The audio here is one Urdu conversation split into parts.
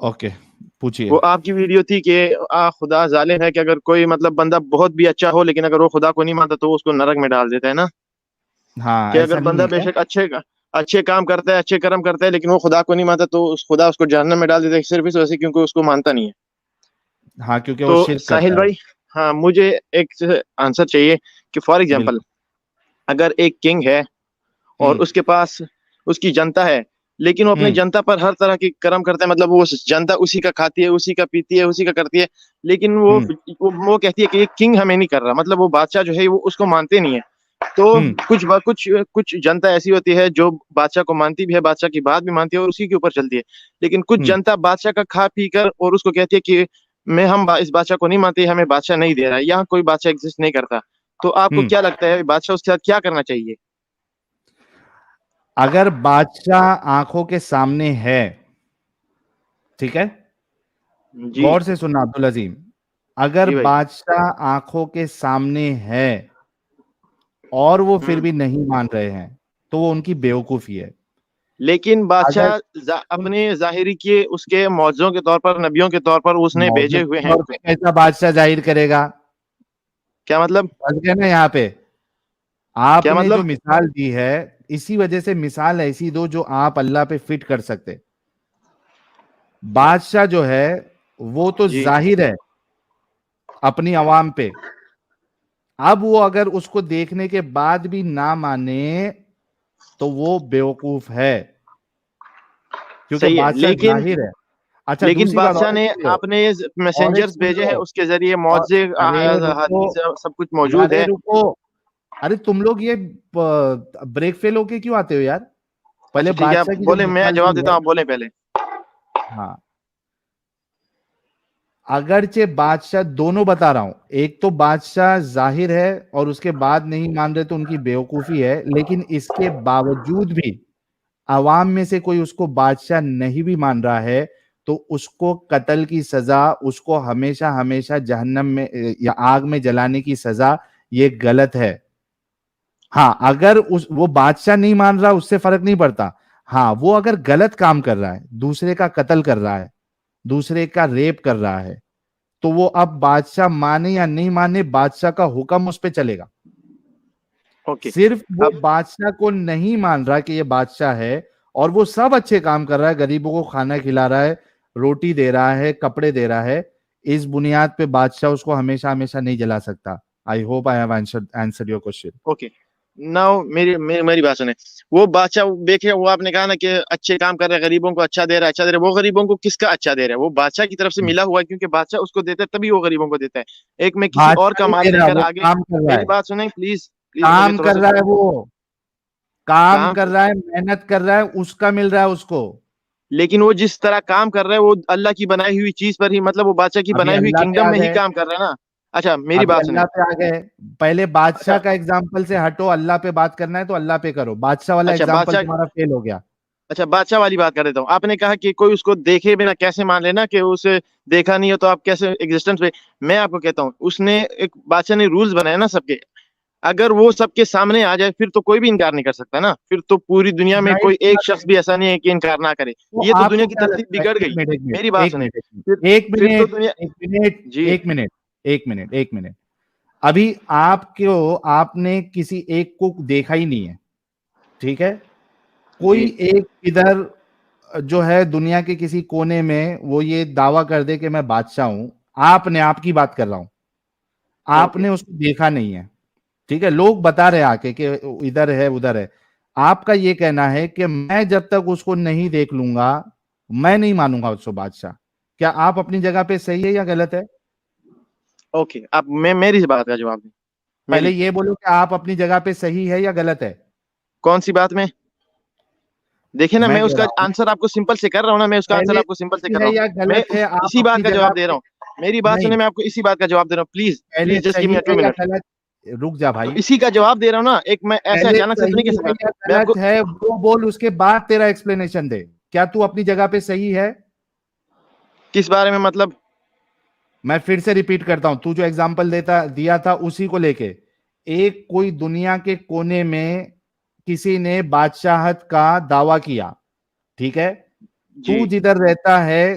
اوکے پوچھیے. وہ آپ کی ویڈیو تھی کہ خدا ظالم ہے کہ اگر کوئی مطلب بندہ بہت بھی اچھا ہو لیکن اگر وہ خدا کو نہیں مانتا تو اس کو نرک میں ڈال دیتا ہے نا. ہاں کہ ایسا اگر نہیں بندہ بے ہے. شک اچھے کام کرتا ہے, اچھے کرم کرتا ہے, لیکن وہ خدا کو نہیں مانتا تو خدا اس کو جہنم میں ڈال دیتا ہے صرف اس وجہ سے کیونکہ اس کو مانتا نہیں ہے. ہاں کیونکہ وہ تو شرک ساحل کرتا ہے. بھائی, ہاں مجھے ایک آنسر چاہیے کہ فار ایگزامپل بالکل. اگر ایک کنگ ہے اور اس کے پاس اس کی جنتا ہے, لیکن وہ اپنی جنتا پر ہر طرح کی کرم کرتا ہے, مطلب وہ جنتا اسی کا کھاتی ہے, اسی کا پیتی ہے, اسی کا کرتی ہے, لیکن وہ کہتی ہے کہ یہ کنگ ہمیں نہیں کر رہا, مطلب وہ بادشاہ جو ہے وہ اس کو مانتے نہیں ہے. تو کچھ جنتا ایسی ہوتی ہے جو بادشاہ کو مانتی بھی ہے, بادشاہ کی بات بھی مانتی ہے اور اسی کے اوپر چلتی ہے, لیکن کچھ جنتا بادشاہ کا کھا پی کر اور اس کو کہتی ہے کہ ہم اس بادشاہ کو نہیں مانتے, ہمیں بادشاہ نہیں دے رہا ہے, یہاں کوئی بادشاہ ایگزسٹ نہیں کرتا. تو آپ کو کیا لگتا ہے بادشاہ اس کے ساتھ کیا کرنا چاہیے؟ اگر بادشاہ آنکھوں کے سامنے ہے, ٹھیک ہے, جی غور سے سننا عبدالعظیم, اگر جی بھائی. بادشاہ آنکھوں کے سامنے ہے اور وہ پھر بھی نہیں مان رہے ہیں تو وہ ان کی بیوقوفی ہے. لیکن اگر بادشاہ اپنے ظاہری کے اس کے معجزوں کے طور پر, نبیوں کے طور پر اس نے موضوع بھیجے ہوئے کے ہیں طور ان پہ کو. کیسا بادشاہ ظاہر کرے گا؟ کیا مطلب؟ بس گئے نا یہاں پہ. آپ کیا نے مطلب؟ جو مثال دی ہے اسی وجہ سے مثال ایسی دو جو آپ اللہ پہ فٹ کر سکتے. بادشاہ جو ہے وہ تو جی ظاہر ہے اپنی عوام پہ, اب وہ اگر اس کو دیکھنے کے بعد بھی نہ مانے تو وہ بیوقوف ہے, کیونکہ صحیح ہے, بادشاہ ظاہر ہے. اچھا لیکن دوسری بات بادشاہ اور نے سن لو, اپنے اور ایک میسنجرز سن بھیجے لو, ہیں, اس کے ذریعے اور معجزے ارے رکو, حدیث سب کچھ موجود ارے ہے. رکو, ارے تم لوگ یہ بریک فیل ہو کے کیوں آتے ہو یار؟ پہلے اچھا ٹھیک ہے, آپ بادشاہ کی جو بولیں, میں مثال جواب دی دیتا ہے. ہوں, آپ بولیں پہلے. ہاں اگرچہ بادشاہ دونوں بتا رہا ہوں, ایک تو بادشاہ ظاہر ہے اور اس کے بعد نہیں مان رہے تو ان کی بیوقوفی ہے, لیکن اس کے باوجود بھی عوام میں سے کوئی اس کو بادشاہ نہیں بھی مان رہا ہے تو اس کو قتل کی سزا, اس کو ہمیشہ ہمیشہ جہنم میں یا آگ میں جلانے کی سزا, یہ غلط ہے. ہاں اگر وہ بادشاہ نہیں مان رہا اس سے فرق نہیں پڑتا. ہاں وہ اگر غلط کام کر رہا ہے, دوسرے کا قتل کر رہا ہے, دوسرے کا ریپ کر رہا ہے, تو وہ اب بادشاہ مانے یا نہیں مانے بادشاہ کا حکم اس پہ چلے گا. اوکے. صرف وہ اب بادشاہ کو نہیں مان رہا کہ یہ بادشاہ ہے اور وہ سب اچھے کام کر رہا ہے, غریبوں کو کھانا کھلا رہا ہے, روٹی دے رہا ہے, کپڑے دے رہا ہے, اس بنیاد پہ بادشاہ اس کو ہمیشہ ہمیشہ نہیں جلا سکتا. I hope I have answered your question. Okay now میری بات سنیں. وہ بادشاہ دیکھے, وہ آپ نے کہا نا کہ اچھے کام کر رہے ہیں, غریبوں کو اچھا دے رہا ہے, اچھا دے رہا ہے, وہ غریبوں کو کس کا اچھا دے رہا ہے؟ وہ بادشاہ کی طرف سے ملا ہوا ہے, کیونکہ بادشاہ اس کو دیتا ہے تبھی وہ غریبوں کو دیتا ہے. ایک میں کسی اور بادشاہ کا نہیں مال دے لے رہا, کر وہ آگے, کام کر رہا میری ہے, بات سنیں پلیز مجھے کام تھوڑا کر سا رہا ہے, وہ کام کام. کر رہا ہے, محنت کر رہا ہے, اس کا مل رہا ہے اس کو. لیکن وہ جس طرح کام کر رہا ہے وہ اللہ کی بنائی ہوئی چیز پر ہی, مطلب وہ بادشاہ کی ابھی بنائی ہوئی اللہ پہ کنگڈم آ میں ہی گئے, کام کر رہا ہے نا. اچھا میری ابھی بات سنیں. اللہ پہ آ گئے. پہلے بادشاہ اچھا کا ایگزامپل سے ہٹو, اللہ پہ بات کرنا ہے تو اللہ پہ کرو. بادشاہ والا اچھا ایگزامپل بادشاہ تمہارا فیل ہو گیا. اچھا بادشاہ والی بات کر دیتا ہوں. آپ نے کہا کہ کوئی اس کو دیکھے بنا کیسے مان لینا کہ اسے دیکھا نہیں ہو تو آپ کیسے ایگزسٹنس پہ. میں آپ کو کہتا ہوں, اس نے ایک بادشاہ نے رولز بنائے نا سب کے, اگر وہ سب کے سامنے آ جائے پھر تو کوئی بھی انکار نہیں کر سکتا نا. پھر تو پوری دنیا میں ظاہر کوئی سی ایک بات ہے. شخص بھی ایسا نہیں ہے کہ انکار نہ کرے. تو یہ تو آپ دنیا کو کی کیا ترتیب لگتا ہے, بگڑ ایک گئی. منٹ ایک منٹ میری بات ایک سنیں. منٹ ایک پھر تو منٹ دنیا. ایک منٹ جی ایک منٹ ایک منٹ ایک منٹ ابھی آپ نے کسی ایک کو دیکھا ہی نہیں ہے, ٹھیک ہے, کوئی جی ایک ادھر جو ہے دنیا کے کسی کونے میں وہ یہ دعویٰ کر دے کہ میں بادشاہ ہوں. آپ کی بات کر رہا ہوں, آپ اوکے نے اس کو دیکھا نہیں ہے, ٹھیک ہے, لوگ بتا رہے آ کے کہ ادھر ہے ادھر ہے. آپ کا یہ کہنا ہے کہ میں جب تک اس کو نہیں دیکھ لوں گا میں نہیں مانوں گا اس کو بادشاہ. کیا آپ اپنی جگہ پہ صحیح ہے یا غلط ہے؟ اوکے, اب میں میری بات کا جواب دیں. پہلے میری یہ بولو کہ آپ اپنی جگہ پہ صحیح ہے یا غلط ہے. کون سی بات میں دیکھیں نا, میں میں اس کہہ کا رہا ہوں آنسر آپ کو سمپل سے کر رہا ہوں نا, میں اس کا آنسر پہلے آپ کو سمپل سے کر صحیح رہا ہے ہوں. یا میں غلط ہے, آپ اسی بات اپنی کا جگہ جواب دے رہا پہ. ہوں. میری بات نہیں, سنیں, میں آپ کو اسی بات کا جواب دے رہا ہوں. پلیز پہلے پلیز جسٹ گیو صحیح می ہے 2 یا منٹ. غلط, رک جا تو بھائی. اسی کا جواب دے رہا ہوں نا, ایک میں ایسے پہلے اچانک سے تو نہیں صحیح کہہ ہے سکتا. یا میں آپ کو غلط ہے وہ بول, اس کے بعد تیرا ایکسپلینیشن دے. کیا تو اپنی جگہ پہ صحیح ہے؟ کس بارے میں, مطلب میں پھر سے ریپیٹ کرتا ہوں, تو جو ایگزامپل دیا تھا اسی کو لے کے. ایک کوئی دنیا کے کونے میں کسی نے بادشاہت کا دعویٰ کیا, ٹھیک ہے, تو جی جدھر رہتا ہے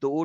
2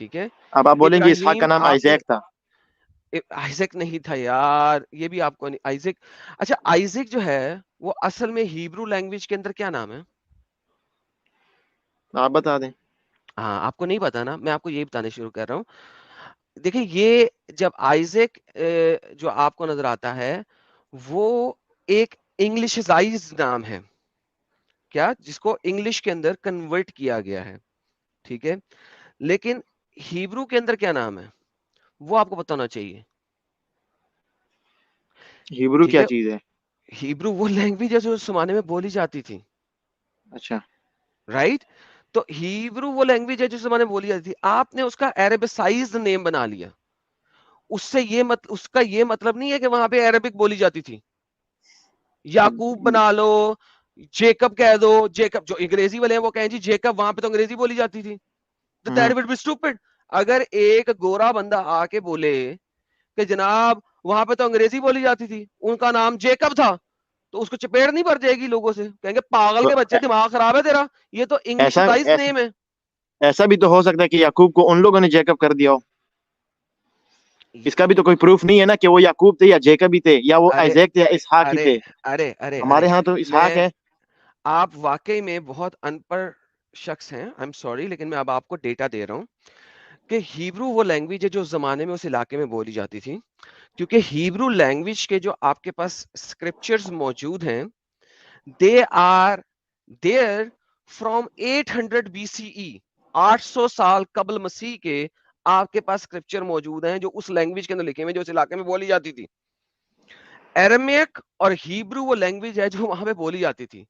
ٹھیک ہے. اب آپ بولیں گے اسحاق کا نام آپ نے آئزیک تھا. آئزک نہیں تھا یار, یہ بھی آپ کو نہیں. آئزک, اچھا آئزک جو ہے وہ اصل میں ہیبرو لینگویج کے اندر کیا نام ہے؟ آپ بتا دیں. ہاں آپ کو نہیں پتا نا, میں آپ کو یہ بتانے شروع کر رہا ہوں. دیکھیں یہ جب آئزک جو آپ کو نظر آتا ہے وہ ایک انگلشائز نام ہے, کیا, جس کو انگلش کے اندر کنورٹ کیا گیا ہے, ٹھیک ہے. لیکن ہیبرو کے اندر کیا نام ہے وہ آپ کو پتا ہونا چاہیے. ہیبرو ٹھیک کیا ہے, چیز ہے؟ ہیبرو وہ لینگویج ہے جو اس زمانے میں بولی جاتی تھی. اچھا, رائٹ, تو ہیبرو وہ لینگویج ہے جس زمانے میں بولی جاتی تھی. آپ نے اس کا عربسائزڈ نیم بنا لیا. اس سے اس کا یہ مطلب نہیں ہے کہ وہاں پہ عربک بولی جاتی تھی. یعقوب بنا لو, جیکب کہہ دو. جیکب جو انگریزی والے ہیں وہ کہیں جی جیکب, وہاں پہ تو انگریزی بولی جاتی تھی. That would be stupid. اگر ایک گورا بندہ آ کے بولے کہ جناب وہاں پہ تو انگریزی بولی جاتی تھی, ان کا نام جیکب تھا, تو اس کو چپیڑ نہیں پڑ جائے گی لوگوں سے, کہیں گے پاگل کے بچے, دماغ خراب ہے تیرا, یہ تو ایسا انگلشائز نیم ہے. ایسا بھی تو ہو سکتا ہے کہ یعقوب کو ان لوگوں نے جیکب کر دیا ہو. اس کا بھی تو کوئی پروف نہیں ہے نا کہ وہ یعقوب تھے یا جیکب ہی تھے, یا وہ ارے آئزیک تھے یا اسحاق ہی ارے تھے. ارے ارے ہمارے ہاں تو اسحاق ہے. آپ واقعی میں بہت ان پڑھ شخص ہیں, آئی ایم سوری, لیکن میں اب آپ کو ڈیٹا دے رہا ہوں کہ ہیبرو وہ لینگویج ہے جو اس زمانے میں اس علاقے میں بولی جاتی تھی. کیونکہ ہیبرو لینگویج کے جو آپ کے پاس اسکرپچرز موجود ہیں, they are there from 800 BCE, 800 سال قبل مسیح کے آپ کے پاس اسکرپچر موجود ہیں جو اس لینگویج کے اندر لکھے ہوئے جو اس علاقے میں بولی جاتی تھی. ایرمیک اور ہیبرو وہ لینگویج ہے جو وہاں پہ بولی جاتی تھی.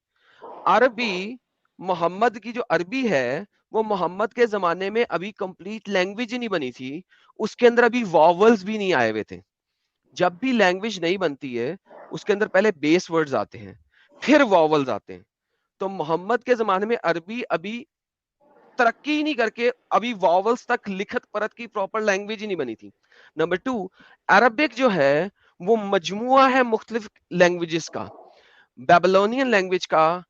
عربی, محمد کی جو عربی ہے وہ محمد کے زمانے میں ابھی کمپلیٹ لینگویج ہی نہیں بنی تھی, اس کے اندر ابھی واولز بھی نہیں آئے ہوئے تھے. جب بھی لینگویج نہیں بنتی ہے اس کے اندر پہلے بیس ورڈز آتے ہیں پھر واولز آتے ہیں. تو محمد کے زمانے میں عربی ابھی ترقی نہیں کر کے ابھی واولز تک لکھت پرت کی پراپر لینگویج ہی نہیں بنی تھی. نمبر 2, عربک جو ہے وہ مجموعہ ہے مختلف لینگویجز کا, بیبلونین لینگویج کا,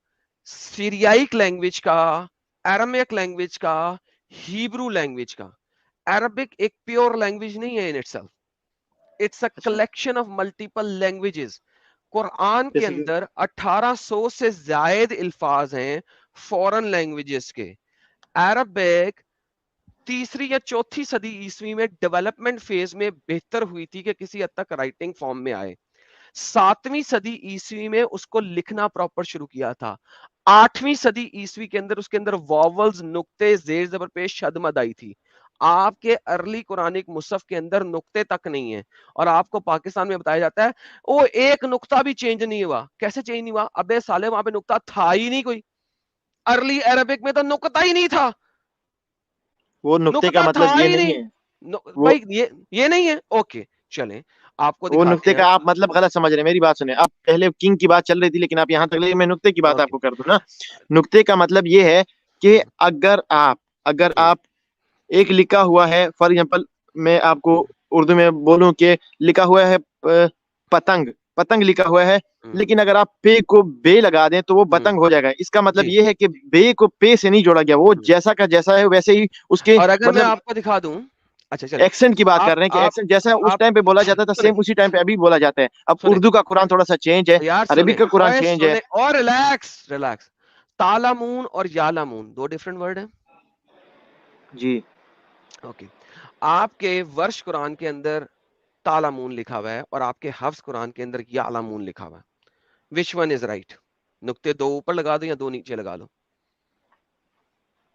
سیریائک لینگویج کا, ایرمیک لینگویج کا, ہیبرو لینگویج کا. عربک ایک پیور لینگویج نہیں ہے in itself, it's a collection of multiple languages. Quran کے اندر 1800 سے زائد الفاظ ہیں فورن لینگویجز کے. عربک تیسری یا چوتھی صدی عیسوی میں ڈیولپمنٹ فیز میں بہتر ہوئی تھی کہ کسی حد تک رائٹنگ فارم میں آئے. 7ویں صدی عیسوی میں اس کو لکھنا پراپر شروع کیا تھا. 8ویں صدی عیسوی کے اندر اس کے اندر واولز, نقطے, زیر زبر پیش, شد مد آئی تھی. آپ کے ارلی قرآنک مصحف کے اندر نقطے تک نہیں ہیں, اور آپ کو پاکستان میں بتایا جاتا ہے وہ ایک نقطہ بھی چینج نہیں ہوا. کیسے چینج نہیں ہوا؟ ابے سالے وہاں پہ نقطہ تھا ہی نہیں کوئی. ارلی عربک میں تو نقطہ ہی نہیں تھا. وہ نقطے کا نقطہ مطلب تھا یہ ہی نہیں نہیں. ہے. وہ بھائی یہ نہیں ہے. اوکے چلیں آپ کو وہ دکھاتے نقطے ہیں. کا آپ مطلب غلط سمجھ رہے ہیں. میری بات سنیں, آپ پہلے کنگ کی بات چل رہی تھی لیکن آپ یہاں تک لے, میں نقطے کی بات آپ کو کر دوں نا. نقطے کا مطلب یہ ہے کہ اگر آپ ایک لکھا ہوا ہے, فار ایگزامپل میں آپ کو اردو میں بولوں کہ لکھا ہوا ہے پتنگ لکھا ہوا ہے, لیکن اگر آپ پے کو بے لگا دیں تو وہ پتنگ ہو جائے گا. اس کا مطلب یہ ہے کہ بے کو پے سے نہیں جوڑا گیا, وہ جیسا کا جیسا ہے ویسے ہی اس کے اور اگر میں مطلب آپ کو دکھا دوں, اچھا چلیں ایکسنٹ کی بات کر رہے ہیں کہ ایکسنٹ جیسا اس ٹائم پہ بولا جاتا تھا سیم اسی ٹائم پہ ابھی بولا جاتا ہے. اب اردو کا قرآن تھوڑا سا چینج ہے, یار عربی کا قرآن چینج ہے. اور ریلیکس. تالامون اور یالامون دو ڈیفرنٹ ورڈ ہیں. جی اوکے, آپ کے ورش قرآن کے اندر تالامون لکھا ہوا ہے اور آپ کے حفظ قرآن کے اندر یالامون لکھا ہوا ہے. Which one is right? نقطے 2 اوپر لگا دو یا 2 نیچے لگا لو.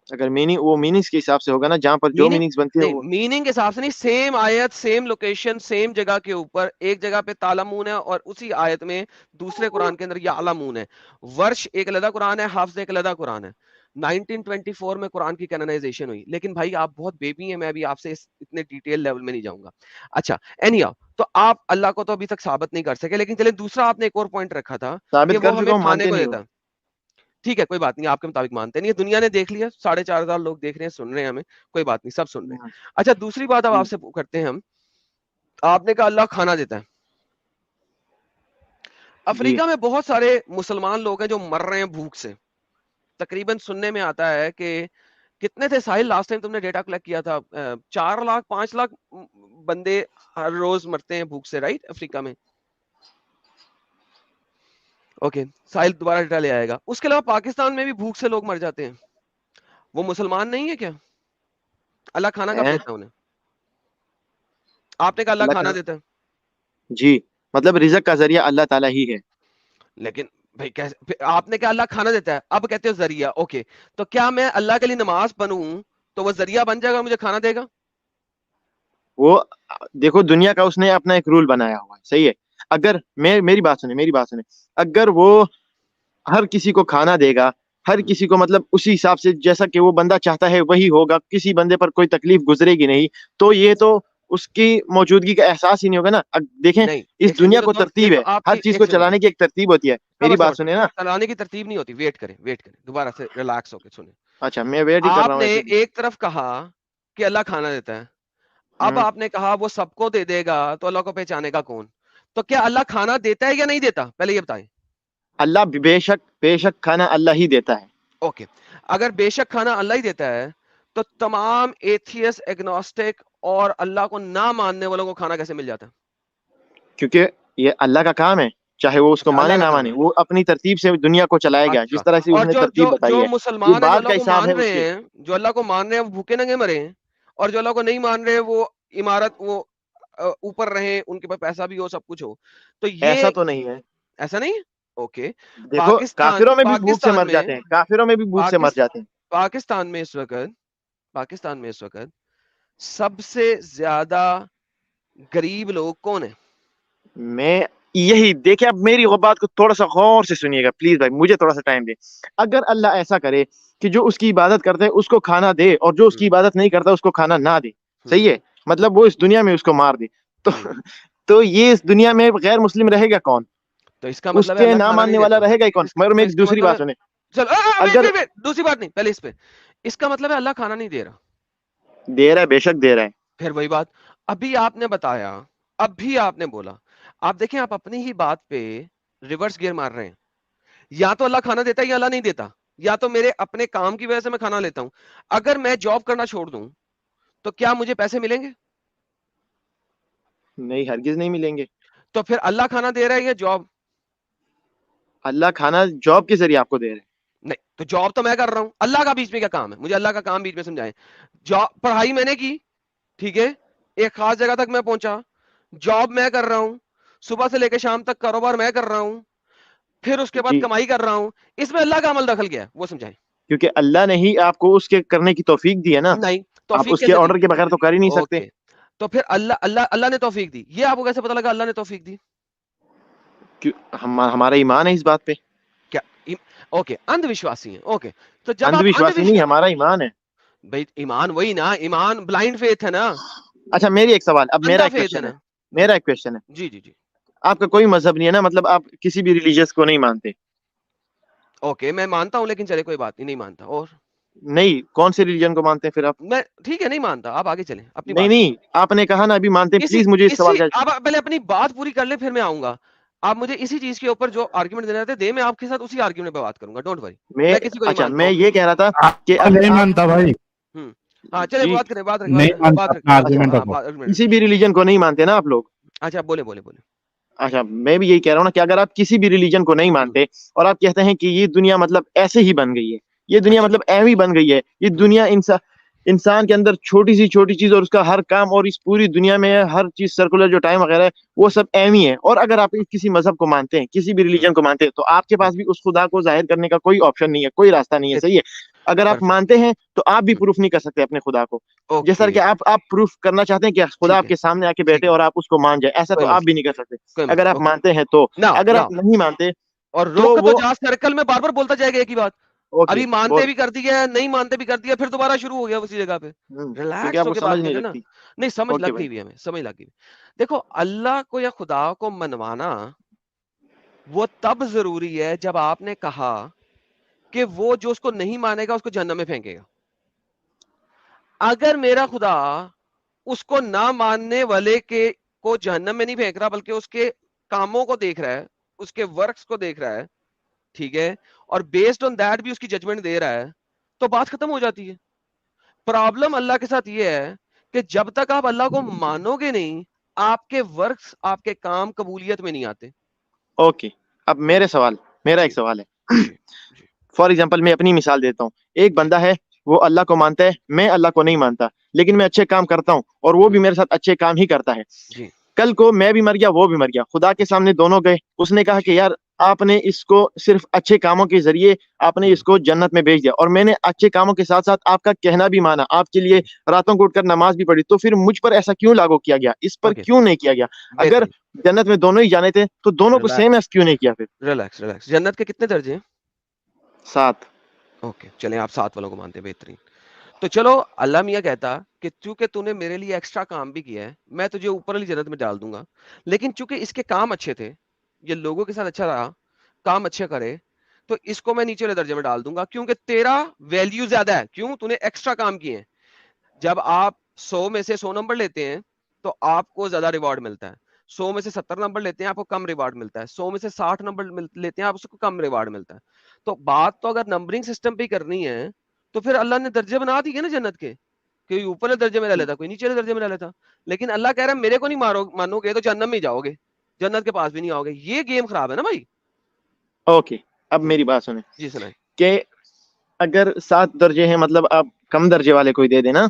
اگر میننگ وہ میننگز کے حساب سے ہوگا نا, جہاں پر جو میننگز بنتی ہے وہ میننگ کے حساب سے نہیں, سیم آیت سیم لوکیشن سیم جگہ کے اوپر ایک جگہ پہ تالامون ہے اور اسی آیت میں دوسرے قرآن کے اندر یعلمون ہے. ورش ایک علیحدہ قرآن ہے, حفظ ایک علیحدہ قرآن ہے. 1924 میں قرآن کی کینونائزیشن ہوئی, لیکن بھائی آپ بہت بیبی ہیں, میں ابھی آپ سے اتنے ڈیٹیل لیول میں نہیں جاؤں گا. اچھا اینی ہاؤ, تو آپ اللہ کو تو ابھی تک ثابت نہیں کر سکے, لیکن چلے دوسرا آپ نے ایک اور پوائنٹ رکھا تھا کہ ثابت کر وہ ہمیں چکا ہوں, کھانے مانتے کو نہیں ہو. دیتا. ٹھیک ہے کوئی بات نہیں, آپ کے مطابق مانتے نہیں, دنیا نے دیکھ لیا, 4,500 لوگ دیکھ رہے ہیں, سن رہے ہیں ہمیں, کوئی بات نہیں, سب سن رہے ہیں. اچھا دوسری بات اب آپ سے کرتے ہیں ہم, آپ نے کہا اللہ کھانا دیتا ہے. جی افریقہ میں بہت سارے مسلمان لوگ ہیں جو مر رہے ہیں بھوک سے. تقریباً سننے میں آتا ہے کہ کتنے تھے ساحل لاسٹ ٹائم تم نے ڈیٹا کلیکٹ کیا تھا؟ 4 لاکھ 5 لاکھ بندے ہر روز مرتے ہیں بھوک سے، رائٹ، افریقہ میں. اوکے ساحل دوبارہ ڈیٹا لے آئے گا. اس کے علاوہ پاکستان میں بھی بھوک سے لوگ مر جاتے ہیں. وہ مسلمان نہیں ہے کیا؟ اللہ کھانا کب دیتا ہے انہیں؟ آپ نے کہا اللہ کھانا دیتا ہے. جی مطلب رزق کا ذریعہ اللہ تعالیٰ ہی ہے. لیکن بھائی کیسے آپ نے کہا اللہ کھانا دیتا ہے، اب کہتے ہو ذریعہ. اوکے تو کیا میں اللہ کے لیے نماز پڑھوں تو وہ ذریعہ بن جائے گا، مجھے کھانا دے گا؟ وہ دیکھو دنیا کا اس نے اپنا ایک رول بنایا ہوا ہے، صحیح ہے. اگر میری بات سنیں، اگر وہ ہر کسی کو کھانا دے گا، ہر کسی کو مطلب اسی حساب سے جیسا کہ وہ بندہ چاہتا ہے وہی ہوگا، کسی بندے پر کوئی تکلیف گزرے گی نہیں، تو یہ تو اس کی موجودگی کا احساس ہی نہیں ہوگا نا. دیکھیں اس دنیا کو ترتیب ہے، ہر چیز کو چلانے کی ایک ترتیب ہوتی ہے. میری بات سنیں نا. چلانے کی ترتیب نہیں ہوتی. ویٹ کریں دوبارہ سے ریلیکس ہو کے سنیں. اچھا میں ویٹ ہی کر رہا آپ ہوں. نے ایک طرف کہا کہ اللہ کھانا دیتا ہے، اب آپ نے کہا وہ سب کو دے دے گا تو اللہ کو پہچانے گا کون؟ تو کیا اللہ کھانا دیتا ہے یا نہیں دیتا؟ پہلے یہ بتائیں. اللہ بے شک کھانا اللہ ہی دیتا ہے. اوکے اگر بے شک کھانا اللہ ہی دیتا ہے تو تمام ایتھیس ایگنوسٹک اور اللہ کو نہ ماننے والوں کو کھانا کیسے مل جاتا ہے؟ کیونکہ یہ اللہ کا کام ہے، چاہے وہ اس کو مانے نہ مانے، وہ اپنی ترتیب سے دنیا کو چلائے گا جس طرح سے اس اور نے ترتیب بتائی جو ہے. مسلمان ہیں جو بات اللہ کا کو حساب مان ہے رہے ہیں، جو اللہ کو مان رہے ہیں وہ بھوکے ننگے مرے ہیں، اور جو اللہ کو نہیں مان رہے وہ عمارت وہ اوپر رہے، ان کے پاس پیسہ بھی ہو، سب کچھ ہو. تو یہ ایسا تو نہیں ہے. ایسا نہیں. اوکے دیکھو کافروں میں بھی بھوک سے مر جاتے ہیں، کافروں میں بھی بھوک سے مر جاتے ہیں. پاکستان میں اس وقت سب سے زیادہ غریب لوگ کون ہیں؟ میں یہی دیکھیں، اب میری بات کو تھوڑا سا غور سے سنیے گا پلیز بھائی، مجھے تھوڑا سا ٹائم دے. اگر اللہ ایسا کرے کہ جو اس کی عبادت کرتے ہیں اس کو کھانا دے، اور جو اس کی عبادت نہیں کرتا اس کو کھانا نہ دے، صحیح ہے، مطلب وہ اس دنیا میں اس کو مار دے، تو یہ اس دنیا میں غیر مسلم رہے گا کون؟ تو اس کا اس مطلب ہے کے اللہ نہ کھانا نہیں ماننے والا دیتا. رہے گا ہی کون؟ مگر میری دوسری بات سنیں. اگر دوسری بات نہیں، پہلے اس کا مطلب ہے اللہ کھانا نہیں دے رہا. دے رہا ہے، بے شک دے رہا ہے. پھر وہی بات ابھی آپ نے بتایا، ابھی آپ نے بولا. آپ دیکھیں آپ اپنی ہی بات پہ ریورس گیئر مار رہے ہیں. یا تو اللہ کھانا دیتا ہے یا اللہ نہیں دیتا، یا تو میرے اپنے کام کی وجہ سے میں کھانا لیتا ہوں. اگر میں جاب کرنا چھوڑ دوں تو کیا مجھے پیسے ملیں گے؟ نہیں، ہرگز نہیں ملیں گے. تو پھر اللہ کھانا دے رہا ہے یا جاب؟ اللہ کھانا جاب کے ذریعے آپ کو دے رہے ہیں. نہیں تو جاب تو میں کر رہا ہوں. اللہ کا بیچ میں کیا کام ہے؟ مجھے اللہ کا کام بیچ میں سمجھائیں. جاب پڑھائی میں نے کی، ٹھیک ہے، ایک خاص جگہ تک میں پہنچا. جاب میں کر رہا ہوں، صبح سے لے کے شام تک کاروبار میں کر رہا ہوں، پھر اس کے بعد جی کمائی کر رہا ہوں. اس میں اللہ کا عمل دخل کیا ہے وہ سمجھائیں. کیونکہ اللہ نے ہی آپ کو اس کے کرنے کی توفیق دی ہے نا. نہیں آپ توفیق اس کے کیسے دی؟ آرڈر کے بغیر تو کر ہی نہیں سکتے. اوکے تو پھر اللہ نے توفیق دی. یہ آپ کو کیسے پتا لگا اللہ نے توفیق دی؟ ہمارا ایمان ہے اس بات پہ. کیا اوکے اندھ وشواسی ہیں. اوکے تو جب اندھ آپ وشواسی نہیں، ہمارا ایمان ہے. بھائی ایمان وہی نا، ایمان بلائنڈ فیتھ ہے نا. اچھا میری ایک سوال، اب میرا اندھا ایک فیتھ ہے کوشچن ہے، نا. میرا ایک کوشچن ہے. جی جی جی. آپ کا کوئی مذہب نہیں ہے نا، مطلب آپ کسی بھی ریلیجیس کو نہیں مانتے؟ اوکے میں مانتا ہوں لیکن چلے کوئی بات نہیں مانتا. اور نہیں، کون سے ریلیجن کو مانتے ہیں پھر آپ؟ میں ٹھیک ہے نہیں مانتا. آپ آگے چلیں اپنی نہیں بات. نہیں، آپ نے کہا نا ابھی مانتے ہیں، پلیز مجھے اس سوال کا. آپ پہلے اپنی بات پوری کر لیں پھر میں آؤں گا. آپ مجھے اسی چیز کے اوپر جو آرگومنٹ دینا تھے دے، میں آپ کے ساتھ اسی آرگومنٹ پہ بات کروں گا. Don't worry. میں کسی کو نہیں اچھا مانتا. میں یہ کہہ رہا تھا کہ اگر نہیں مانتا بھائی، ہاں چلے جی بات کریں، بات نہیں مانتا اپنا آرگومنٹ رکھو. کسی بھی ریلیجن کو نہیں مانتے نا آپ لوگ. اچھا بولے. اچھا میں بھی یہی کہہ رہا ہوں نا کہ اگر آپ کسی بھی ریلیجن کو نہیں مانتے اور آپ کہتے ہیں کہ یہ دنیا مطلب ایسے ہی بن گئی ہے، یہ دنیا مطلب ایویں بن گئی ہے، یہ دنیا انسان کے اندر چھوٹی سی چھوٹی چیز اور اس کا ہر کام، اور اس پوری دنیا میں ہر چیز سرکولر جو ٹائم وغیرہ ہے وہ سب ایویں ہے، اور اگر آپ کسی مذہب کو مانتے ہیں، کسی بھی ریلیجن کو مانتے ہیں، تو آپ کے پاس بھی اس خدا کو ظاہر کرنے کا کوئی آپشن نہیں ہے، کوئی راستہ نہیں ہے. صحیح ہے. اگر آپ مانتے ہیں تو آپ بھی پروف نہیں کر سکتے اپنے خدا کو. جس طرح کہ آپ پروف کرنا چاہتے ہیں کہ خدا آپ کے سامنے آ کے بیٹھے اور آپ اس کو مان جائے، ایسا تو آپ بھی نہیں کر سکتے اگر آپ مانتے ہیں تو. اگر آپ نہیں مانتے اور روک تو جا سرکل میں بار بار بولتا جائے گا ایک ہی بات. ابھی مانتے بھی کر دیا، نہیں مانتے بھی کر دیا، پھر دوبارہ شروع ہو گیا اسی جگہ پہ. ریلیکس ہو کے بات کریں نا. نہیں سمجھ لگ گئی بھی ہمیں، سمجھ لگ گئی. دیکھو اللہ کو یا خدا کو منوانا وہ تب ضروری ہے جب آپ نے کہا کہ وہ جو اس کو نہیں مانے گا اس کو جہنم میں پھینکے گا. اگر میرا خدا اس کو نہ ماننے والے کے کو جہنم میں نہیں پھینک رہا بلکہ اس کے کاموں کو دیکھ رہا ہے، اس کے ورکس کو دیکھ رہا ہے، ٹھیک ہے، اور بیسڈ آن دیٹ بھی اس کی ججمنٹ دے رہا ہے، تو بات ختم ہو جاتی ہے. پرابلم اللہ کے ساتھ یہ ہے کہ جب تک آپ اللہ کو مانو گے نہیں آپ کے ورکس آپ کے کام قبولیت میں نہیں آتے. اوکے اب میرا ایک سوال ہے. جی جی فار ایگزامپل میں اپنی مثال دیتا ہوں. ایک بندہ ہے وہ اللہ کو مانتا ہے, میں اللہ کو نہیں مانتا, لیکن میں اچھے کام کرتا ہوں اور وہ بھی میرے ساتھ اچھے کام ہی کرتا ہے. جی کل کو میں بھی مر گیا وہ بھی مر گیا, خدا کے سامنے دونوں گئے, اس نے کہا کہ یار آپ نے اس کو صرف اچھے کاموں کے ذریعے آپ نے اس کو جنت میں بھیج دیا, اور میں نے اچھے کاموں کے ساتھ ساتھ آپ کا کہنا بھی مانا, آپ کے لیے راتوں کو اٹھ کر نماز بھی پڑھی, تو پھر مجھ پر ایسا کیوں لاگو کیا گیا, اس پر اوکے کیوں نہیں کیا گیا؟ اگر جنت میں دونوں ہی جانے تھے تو دونوں کو سیم ایس کیوں نہیں کیا پھر؟ Relax relax. جنت کے کتنے درجے ہیں؟ 7. اوکے چلیں آپ 7 والوں کو مانتے ہیں, بہترین. تو چلو اللہ میاں کہتا کہ چونکہ تو نے میرے لیے ایکسٹرا کام بھی کیا ہے میں تجھے اوپر والی جنت میں ڈال دوں گا, لیکن چونکہ اس کے کام اچھے تھے, یہ لوگوں کے ساتھ اچھا رہا, کام اچھے کرے, تو اس کو میں نیچے والے درجے میں ڈال دوں گا کیونکہ تیرا ویلیو زیادہ ہے. کیوں؟ تو نے ایکسٹرا کام کیے ہیں. جب آپ 100 میں سے 100 نمبر لیتے ہیں تو آپ کو زیادہ ریوارڈ ملتا ہے, 100 میں سے 70 نمبر لیتے ہیں آپ کو کم ریوارڈ ملتا ہے, 100 میں سے 60 نمبر لیتے ہیں آپ کو کم ریوارڈ ملتا ہے. تو بات تو اگر نمبرنگ سسٹم پہ کرنی ہے تو پھر اللہ نے درجے بنا دیے نا جنت کے, کوئی اوپر درجے میں رہ لیتا کوئی نیچے درجے میں رہ لیتا. لیکن اللہ کہہ رہا ہے میرے کو نہیں مانو گے تو جہنم میں جاؤ گے, جنت کے پاس بھی نہیں آؤ گے. یہ گیم خراب ہے نا بھائی. اوکے اب میری بات سنیں جی سنائیں. کہ اگر 7 درجے ہیں, مطلب آپ کم درجے والے کوئی دے دینا,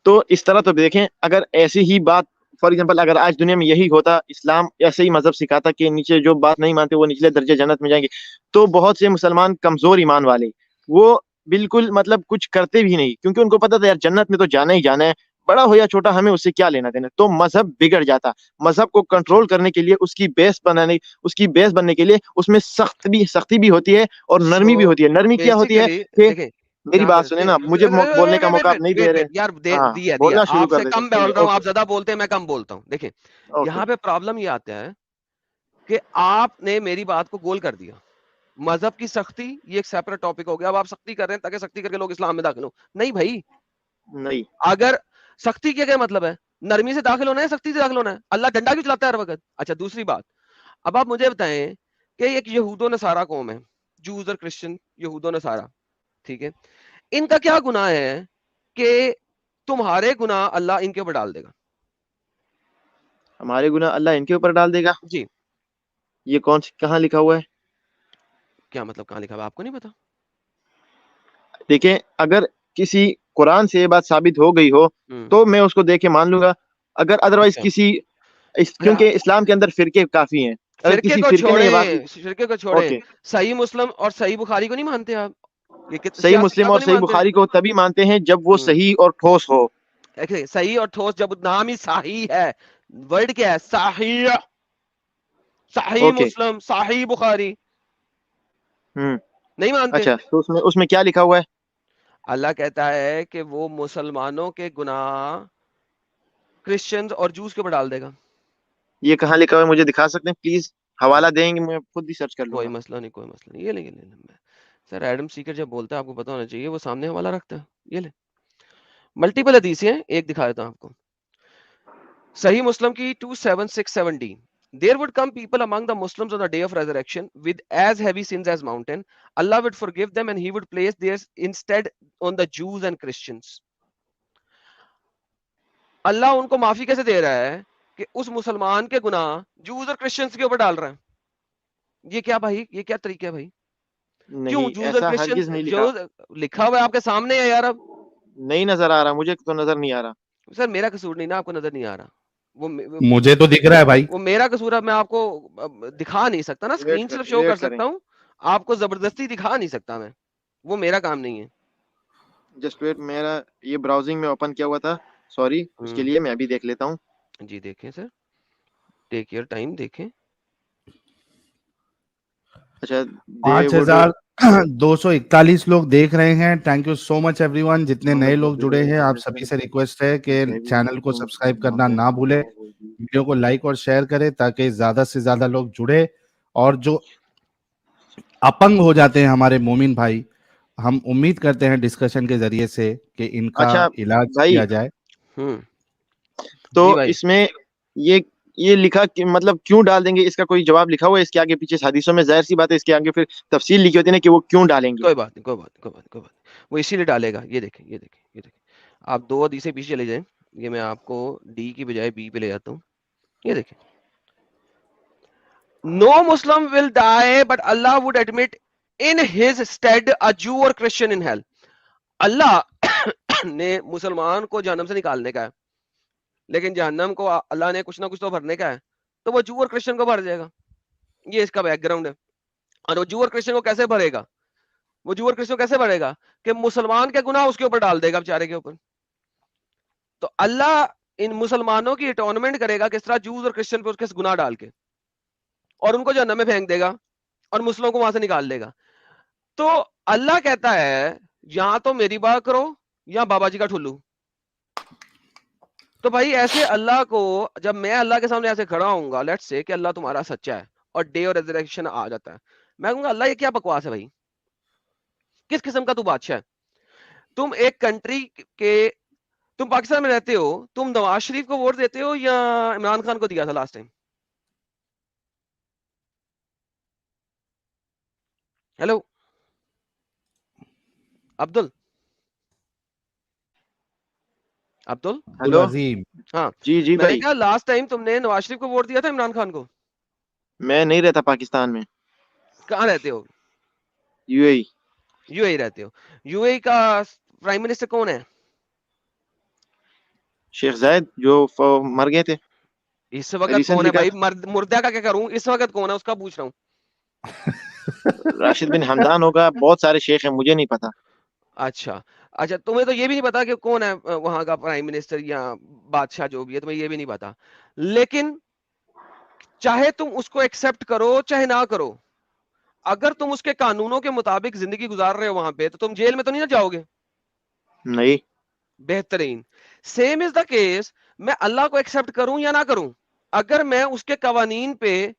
تو اس طرح تو دیکھیں اگر ایسی ہی بات فار ایگزامپل اگر آج دنیا میں یہی ہوتا, اسلام ایسے ہی مذہب سکھاتا کہ نیچے جو بات نہیں مانتے وہ نچلے درجے جنت میں جائیں گے, تو بہت سے مسلمان کمزور ایمان والے وہ بالکل مطلب کچھ کرتے بھی نہیں, کیونکہ ان کو پتا تھا یار جنت میں تو جانا ہی جانا ہے, بڑا ہو یا چھوٹا ہمیں اس سے کیا لینا دینا. تو مذہب بگڑ جاتا. مذہب کو کنٹرول کرنے کے لیے اس کی بیس بننے کے لیے اس میں سختی بھی ہوتی ہے اور نرمی بھی ہوتی ہے. نرمی کیا ہوتی ہے کہ دیکھیں میری بات سنیں نا, مجھے بولنے کا موقع آپ نہیں دے رہے. یار ہاں دیا بولنا شروع آپ کر سے دیتے کم بول رہا ہوں, آپ زیادہ بولتے ہیں میں کم بولتا ہوں. دیکھیں یہاں پہ پرابلم یہ آتا ہے کہ آپ نے میری بات کو گول کر دیا. مذہب کی سختی یہ ایک سیپریٹ ٹاپک ہو گیا, اب آپ سختی کر رہے ہیں تاکہ سختی کر کے لوگ اسلام میں داخل ہو. نہیں بھائی, نہیں, اگر سختی کیا مطلب ہے, نرمی سے داخل ہونا ہے سختی سے داخل ہونا ہے. اللہ ڈنڈا کیوں چلاتا ہے ہر وقت؟ اچھا دوسری بات, اب آپ مجھے بتائیں کہ ایک یہود و نصارہ قوم ہے, جوز اور کرسچن, یہود و نصارہ, ٹھیک ہے, ان کا کیا گناہ ہے کہ تمہارے گناہ اللہ ان کے اوپر ڈال دے گا؟ ہمارے گناہ اللہ ان کے اوپر ڈال دے گا؟ جی. یہ کہاں لکھا ہوا ہے؟ کیا مطلب کہاں لکھا ہوا, آپ کو نہیں پتا؟ دیکھیں اگر کسی قرآن سے یہ بات ثابت ہو گئی ہو تو میں اس کو دیکھ کے مان لوں گا, اگر ادروائز کیونکہ اسلام کے اندر فرقے کافی ہیں, اگر فرقے کسی کو فرقے میں یہ بات چھوڑیں, صحیح مسلم اور صحیح بخاری کو نہیں مانتے آپ؟ صحیح مسلم اور صحیح بخاری کو تبھی مانتے ہیں جب وہ صحیح اور ٹھوس ہو. صحیح اور ٹھوس جب نام ہی صحیح ہے, ورڈ کیا ہے؟ صحیح. صحیح مسلم, صحیح بخاری نہیں مانتے. اچھا تو اس میں کیا لکھا ہوا ہے؟ اللہ کہتا ہے کہ وہ مسلمانوں کے گناہ کرسچنز اور جوز کے اوپر ڈال دے گا. یہ کہاں لکھا ہوا ہے, مجھے دکھا سکتے ہیں پلیز؟ حوالہ دیں گے, میں خود بھی سرچ کر لوں کوئی گا. مسئلہ نہیں, کوئی مسئلہ نہیں. یہ لے سر, ایڈم سیکر جب بولتا ہے آپ کو پتا ہونا چاہیے, وہ سامنے حوالہ رکھتا ہے. یہ لے ملٹیپل حدیثیں ہیں, ایک دکھا دیتا ہوں آپ کو. صحیح مسلم کی 2767D. There would come people among the Muslims on the day of resurrection with as heavy sins as mountain. Allah would forgive them and he would place theirs instead on the Jews and Christians. اللہ ان کو معافی کیسے دے رہا ہے کہ اس مسلمان کے گناہ جوز اور کرسچنز کے اوپر ڈال رہا ہے. یہ کیا بھائی, یہ کیا طریقہ ہے بھائی؟ کیوں جوز اور کرسچنز جو لکھا ہوا ہے آپ کے سامنے ہے یار, اب نہیں نظر آ رہا, مجھے تو نظر نہیں آ رہا. سر میرا قصور نہیں نا, آپ کو نظر نہیں آ رہا, مجھے تو دکھ رہا ہے بھائی. وہ میرا قصور ہے, میں آپ کو دکھا نہیں سکتا نا, اسکرین صرف شو کر سکتا ہوں, آپ کو زبردستی دکھا نہیں سکتا میں, وہ میرا کام نہیں ہے. جسٹ ویٹ, میرا یہ براؤزنگ میں اوپن کیا ہوا تھا, سوری اس کے لیے, میں ابھی دیکھ لیتا ہوں. جی دیکھیں سر, ٹیک یور ٹائم, دیکھیں. اچھا 5241 لوگ دیکھ رہے ہیں. Thank you so much every one. جتنے نئے لوگ جڑے ہیں آپ سبھی سے ریکویسٹ ہے کہ چینل کو سبسکرائب کرنا نہ بھولے, ویڈیو کو لائک اور شیئر کرے تاکہ زیادہ سے زیادہ لوگ جڑے, اور جو اپنگ ہو جاتے ہیں ہمارے مومن بھائی, ہم امید کرتے ہیں ڈسکشن کے ذریعے سے کہ ان کا علاج کیا جائے. تو اس میں یہ لکھا کہ مطلب کیوں ڈال دیں گے, اس کا کوئی جواب لکھا ہوا ہے اس کے آگے پیچھے حدیثوں میں؟ ظاہر سی بات ہے اس کے آگے پھر تفصیل لکھی ہوتی ہے نا کہ وہ کیوں ڈالیں گے. کوئی بات نہیں, وہ اسی لیے ڈالے گا. یہ دیکھیں آپ 2 حدیثیں پیچھے چلے جائیں, یہ میں آپ کو ڈی کی بجائے بی پہ لے جاتا ہوں. یہ دیکھیں, no Muslim will die but Allah would admit in his stead a Jew or Christian in hell. اللہ نے مسلمان کو جہنم سے نکالنے کا ہے, لیکن جہنم کو اللہ نے کچھ نہ کچھ تو بھرنے کا ہے, تو وہ جو اور کرسچن کو بھر جائے گا. یہ اس کا بیک گراؤنڈ ہے. اور وہ جو اور کرسچن کو کیسے بھرے گا, وہ جو اور کرسچن کو کیسے بھرے گا کہ مسلمان کے گناہ اس کے اوپر ڈال دے گا بیچارے کے اوپر. تو اللہ ان مسلمانوں کی اٹونمنٹ کرے گا کس طرح جوز اور کرسچن پہ اس کے گناہ ڈال کے, اور ان کو جہنم میں پھینک دے گا اور مسلموں کو وہاں سے نکال دے گا. تو اللہ کہتا ہے یہاں تو میری بات کرو یا بابا جی کا ٹھلو. تو بھائی ایسے اللہ کو, جب میں اللہ کے سامنے ایسے کھڑا ہوں گا, لیٹس سے کہ اللہ تمہارا سچا ہے اور ڈے اور ریزریکشن آ جاتا ہے, میں کہوں گا اللہ یہ کیا بکواس ہے بھائی, کس قسم کا تو بادشاہ ہے. تم ایک کنٹری کے, تم پاکستان میں رہتے ہو, تم نواز شریف کو ووٹ دیتے ہو یا عمران خان کو دیا تھا last time? Hello Abdul hello Azeem, ہاں جی جی میں نے بھائی, کہا لاسٹ ٹائم تم نے نواز شریف کو ووٹ دیا تھا عمران خان کو؟ میں نہیں رہتا پاکستان میں, کہاں رہتے ہو؟ You a E. یو اے رہتے ہو. یو اے کا پرائم منسٹر کون ہے؟ شیخ زائد جو مر گئے تھے اس وقت کون ریسنٹلی ہے بھائی؟ مردہ کا کیا کروں, اس وقت کون ہے اس کا پوچھ رہا ہوں. راشد بن حمدان ہوگا, بہت سارے شیخ ہیں, مجھے نہیں پتا. اچھا اچھا, تمہیں تو یہ بھی نہیں پتا کہ کون ہے وہاں کا پرائم منسٹر یا بادشاہ جو بھی ہے, تمہیں یہ بھی نہیں پتا. لیکن چاہے تم اس کو ایکسپٹ کرو چاہے نہ کرو, اگر تم اس کے قانونوں کے مطابق زندگی گزار رہے ہو وہاں پہ, تو تم جیل میں تو نہیں نہ جاؤ گے؟ نہیں, بہترین. سیم از دا کیس, میں اللہ کو ایکسپٹ کروں یا نہ کروں, اگر میں اس کے قوانین پہ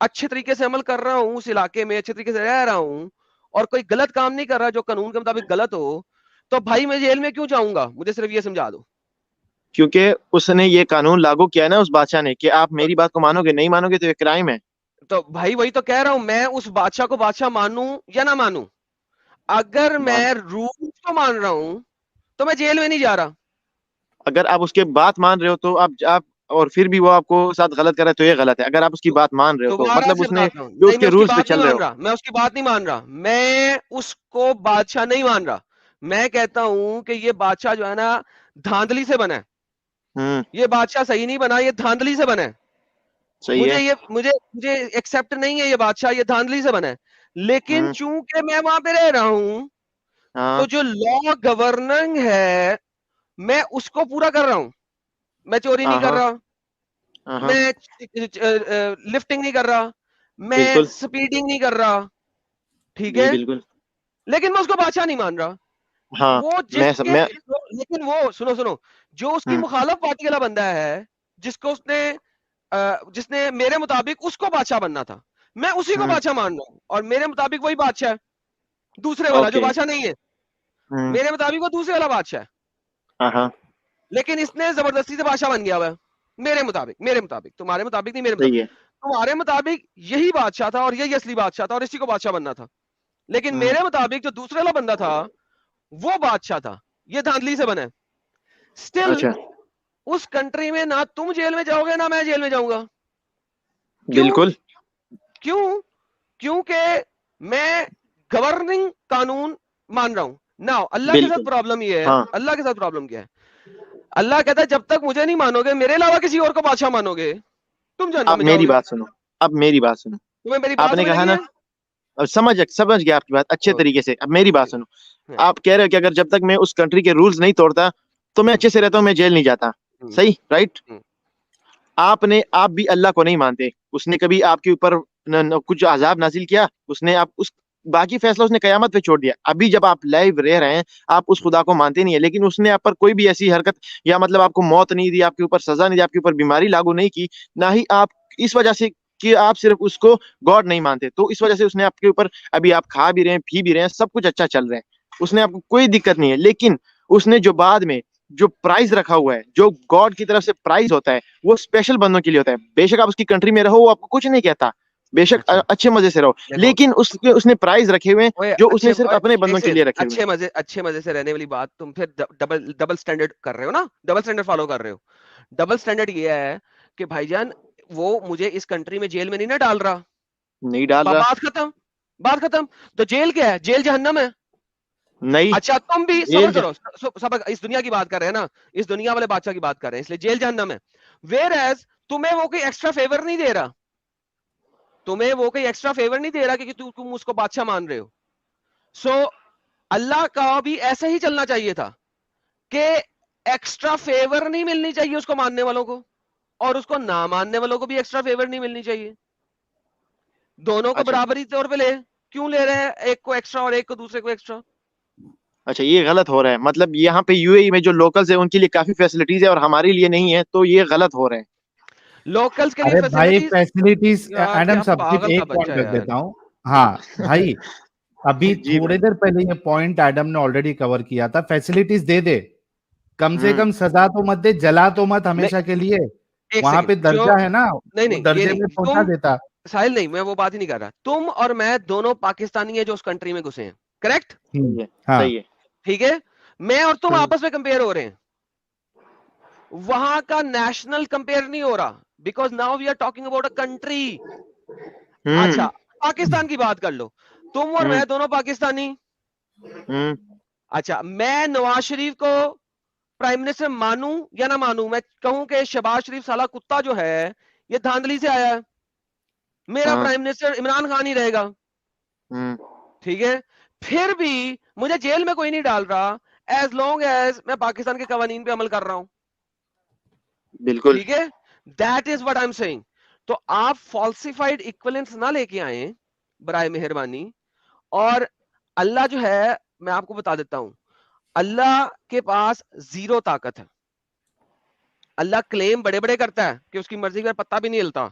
اچھے طریقے سے عمل کر رہا ہوں, اس علاقے میں اچھے طریقے سے رہ رہا ہوں, اور کوئی غلط کام نہیں کر رہا جو قانون کے مطابق غلط ہو, تو بھائی میں جیل میں کیوں جاؤں گا؟ مجھے صرف یہ سمجھا دو. کیونکہ اس نے یہ قانون لاگو کیا ہے نا اس بادشاہ نے, کہ آپ میری بات کو مانو گے, نہیں مانو گے تو یہ کرائم ہے. تو بھائی وہی تو کہہ رہا ہوں, میں اس بادشاہ کو بادشاہ مانوں یا نہ مانوں, اگر میں رول کو مان رہا ہوں تو میں جیل میں نہیں جا رہا. اگر آپ اس کے بات مان رہے ہو تو آپ اور پھر بھی وہ آپ کو ساتھ غلط کر رہا ہے تو یہ غلط ہے. اگر آپ اس کی بات مان رہے ہو تو دوبارہ مطلب سے اس نے بتاتا ہوں, جو نہیں اس میں کے اس کی رولز پہ بات نہیں چل رہے مان ہو. رہا, میں اس کی بات نہیں مان رہا, میں اس کو بادشاہ نہیں مان رہا. میں کہتا ہوں کہ یہ بادشاہ جو ہے نا دھاندلی سے بنا ہے, یہ بادشاہ صحیح نہیں بنا, یہ دھاندلی سے بنا ہے. صحیح ہے. مجھے ایکسپٹ نہیں ہے یہ بادشاہ, یہ دھاندلی سے بنا ہے. لیکن چونکہ میں وہاں پہ رہ رہا ہوں تو جو لا گورننگ ہے میں اس کو پورا کر رہا ہوں. میں چوری نہیں کر رہا, میں لفٹنگ نہیں کر رہا, میں سپیڈنگ نہیں کر رہا, ٹھیک ہے, بالکل. لیکن میں اس کو بادشاہ نہیں مان رہا. ہاں وہ لیکن وہ سنو جو اس کی مخالف پارٹی والا بندہ ہے, جس نے میرے مطابق اس کو بادشاہ بننا تھا, میں اسی کو بادشاہ مان رہا ہوں, اور میرے مطابق وہی بادشاہ ہے. دوسرے والا جو بادشاہ نہیں ہے, میرے مطابق وہ دوسرے والا بادشاہ ہے, لیکن اس نے زبردستی سے بادشاہ بن گیا ہوا ہے. میرے مطابق, تمہارے مطابق نہیں, میرے مطابق. تمہارے مطابق یہی بادشاہ تھا اور یہی اصلی بادشاہ تھا اور اسی کو بادشاہ بننا تھا, لیکن میرے مطابق جو دوسرے والا بندہ تھا وہ بادشاہ تھا, یہ دھاندلی سے بنا ہے. اسٹل اس کنٹری میں نہ تم جیل میں جاؤ گے نہ میں جیل میں جاؤں گا. بالکل. کیونکہ میں گورننگ قانون مان رہا ہوں. نا اللہ کے ساتھ پرابلم یہ ہے, اللہ کے ساتھ پرابلم کیا ہے, اللہ کہتا ہے جب تک مجھے نہیں مانو گے, میرے علاوہ کسی اور کو بادشاہ مانو گے, تم جہنم میں جاؤ گے. میری بات سنو, اب میری بات سنو, تمہیں میری آپ بات نے سمجھ کہا لگی نا, ہے؟ اب سمجھ گیا آپ کی بات اچھے طریقے سے. اب میری بات سنو, آپ کہہ رہے ہو کہ اگر جب تک میں اس کنٹری کے رولز نہیں توڑتا تو میں اچھے سے رہتا ہوں, میں جیل نہیں جاتا. صحیح, رائٹ. آپ بھی اللہ کو نہیں مانتے, اس نے کبھی آپ کے اوپر کچھ عذاب نازل کیا, اس نے باقی فیصلہ اس نے قیامت پہ چھوڑ دیا. ابھی جب آپ لائیو رہ رہے ہیں آپ اس خدا کو مانتے نہیں ہیں, لیکن اس نے آپ پر کوئی بھی ایسی حرکت یا مطلب آپ کو موت نہیں دی, آپ کے اوپر سزا نہیں دی, آپ کے اوپر بیماری لاگو نہیں کی, نہ ہی آپ اس وجہ سے کہ آپ صرف اس کو گاڈ نہیں مانتے, تو اس وجہ سے اس نے آپ کے اوپر, ابھی آپ کھا بھی رہے ہیں پی بھی رہے ہیں, سب کچھ اچھا چل رہا ہے, اس نے آپ کو کوئی دقت نہیں ہے. لیکن اس نے جو بعد میں جو پرائز رکھا ہوا ہے, جو گاڈ کی طرف سے پرائز ہوتا ہے, وہ اسپیشل بندوں کے لیے ہوتا ہے. بے شک آپ اس کی کنٹری میں رہو, وہ آپ کو کچھ نہیں کہتا, بے شک اچھے مزے سے رہو, لیکن اس نے پرائز رکھے ہوئے ہیں جو اس نے صرف اپنے بندوں کے لیے رکھے ہوئے. اچھے مزے سے رہنے والی بات تم پھر ڈبل سٹینڈرڈ کر رہے ہو نا, ڈبل سٹینڈرڈ فالو کر رہے ہو. ڈبل سٹینڈرڈ یہ ہے کہ بھائی جان وہ مجھے اس کنٹری میں جیل میں نہیں نہ ڈال رہا, نہیں ڈال رہا, بات ختم. تو جیل کیا ہے؟ جیل جہنم ہے. نہیں. اچھا تم بھی صبر کرو, سبق اس دنیا کی بات کر رہے ہیں نا, اس دنیا والے بادشاہ کی بات کر رہے ہیں, اس لیے جیل جہنم ہے. ویئر ایز تمہیں وہ کوئی ایکسٹرا فیور نہیں دے رہا, تمہیں وہ کوئی ایکسٹرا فیور نہیں دے رہا کہ تم اس کو بادشاہ مان رہے ہو. سو اللہ کا بھی ایسا ہی چلنا چاہیے تھا کہ ایکسٹرا فیور نہیں ملنی چاہیے اس کو ماننے والوں کو, اور اس کو نہ ماننے والوں کو بھی ایکسٹرا فیور نہیں ملنی چاہیے. دونوں کو برابری طور پہ لے, کیوں لے رہے ہیں ایک کو ایکسٹرا اور ایک کو دوسرے کو ایکسٹرا؟ اچھا یہ غلط ہو رہا ہے, مطلب یہاں پہ یو اے ای میں جو لوکلز ہیں ان کے لیے کافی فیسلٹیز ہے اور ہمارے لیے نہیں ہے, تو یہ غلط ہو رہے ہیں. لوکلز کے لیے فیسلٹیز ایڈم صاحب صرف ایک پوائنٹ رکھ دیتا ہوں. ہاں بھائی ابھی تھوڑے دیر پہلے یہ پوائنٹ ایڈم نے آلریڈی کور کیا تھا, فیسلٹیز دے دے, کم سے کم سزا تو مت دے, جلا تو مت ہمیشہ کے لیے, وہاں پہ درجہ ہے نا, درجے میں پہنچا دیتا. ساحل نہیں, میں وہ بات ہی نہیں کر رہا. تم اور میں دونوں پاکستانی ہیں جو اس کنٹری میں گھسے ہیں, کریکٹ؟ صحیح ہے, ٹھیک ہے. میں اور تم آپس میں کمپیئر ہو رہے ہیں, وہاں کا نیشنل کمپیئر نہیں ہو رہا, because now we are talking about a country. اچھا پاکستان کی بات کر لو, تم اور میں دونوں پاکستانی. اچھا میں نواز شریف کو پرائم منسٹر مانوں یا نہ مانوں, میں کہوں کہ شہباز شریف سالہ کتا جو ہے یہ دھاندلی سے آیا ہے, میرا پرائم منسٹر عمران خان ہی رہے گا, ٹھیک ہے, پھر بھی مجھے جیل میں کوئی نہیں ڈال رہا ایز لانگ ایز میں پاکستان کے قوانین پہ عمل کر رہا ہوں. بالکل ٹھیک ہے, that is what I am seeing. تو آپ فالسیفائڈ ایکویلنس نہ لے کے آئیں برائے مہربانی. اور اللہ جو ہے, میں آپ کو بتا دیتا ہوں, اللہ کے پاس زیرو طاقت ہے. اللہ کلیم بڑے بڑے کرتا ہے کہ اس کی مرضی کا پتا بھی نہیں ہلتا.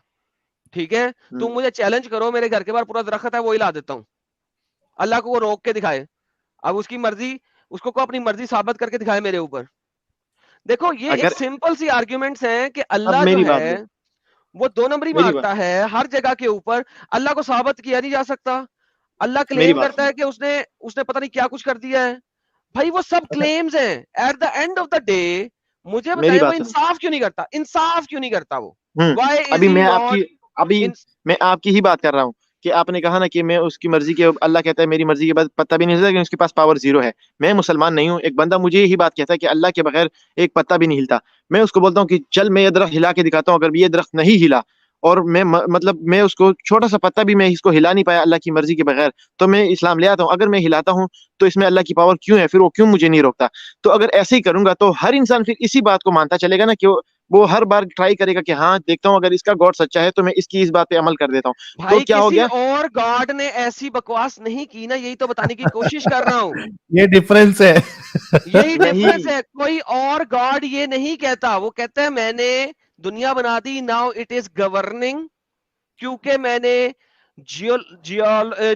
ٹھیک ہے, تم مجھے چیلنج کرو, میرے گھر کے باہر پورا درخت ہے وہ ہلا دیتا ہوں, اللہ کو وہ روک کے دکھائے, اب اس کی مرضی, اس کو اپنی مرضی ثابت کر کے دکھائے میرے اوپر. دیکھو یہ ایک سمپل سی آرگیومنٹس ہیں کہ اللہ جو ہے وہ دو نمبری مانگتا ہے ہر جگہ کے اوپر, اللہ کو ثابت کیا نہیں جا سکتا. اللہ کلیم کرتا ہے کہ اس نے پتہ نہیں کیا کچھ کر دیا ہے. بھائی وہ سب کلیمز ہیں, at the end of the day مجھے بتائیں وہ انصاف کیوں نہیں کرتا, انصاف کیوں نہیں کرتا وہ؟ ابھی میں آپ کی ہی بات کر رہا ہوں کہ آپ نے کہا نا کہ میں اس کی مرضی کے, اللہ کہتا ہے میری مرضی کے بعد پتہ بھی نہیں ہلتا, کہ اس کے پاس پاور زیرو ہے. میں مسلمان نہیں ہوں, ایک بندہ مجھے یہی بات کہتا ہے کہ اللہ کے بغیر ایک پتہ بھی نہیں ہلتا. میں اس کو بولتا ہوں کہ چل میں یہ درخت ہلا کے دکھاتا ہوں, اگر یہ درخت نہیں ہلا اور میں مطلب میں اس کو چھوٹا سا پتہ بھی میں اس کو ہلا نہیں پایا اللہ کی مرضی کے بغیر, تو میں اسلام لے آتا ہوں. اگر میں ہلاتا ہوں تو اس میں اللہ کی پاور کیوں ہے, پھر وہ کیوں مجھے نہیں روکتا؟ تو اگر ایسے ہی کروں گا تو ہر انسان پھر اسی بات کو مانتا چلے گا نا, کہ وہ ہر بار ٹرائی کرے گا کہ ہاں دیکھتا ہوں اگر اس کا گاڈ سچا ہے تو میں اس کی اس بات پہ عمل کر دیتا ہوں. تو کیا ہو گیا, اور گاڈ نے ایسی بکواس نہیں کی نا, یہی تو بتانے کی کوشش کر رہا ہوں. یہ ڈفرنس ہے, یہی ڈفرنس ہے. کوئی اور گاڈ یہ نہیں کہتا, وہ کہتا ہے میں نے دنیا بنا دی, ناؤ اٹ از گورننگ, کیونکہ میں نے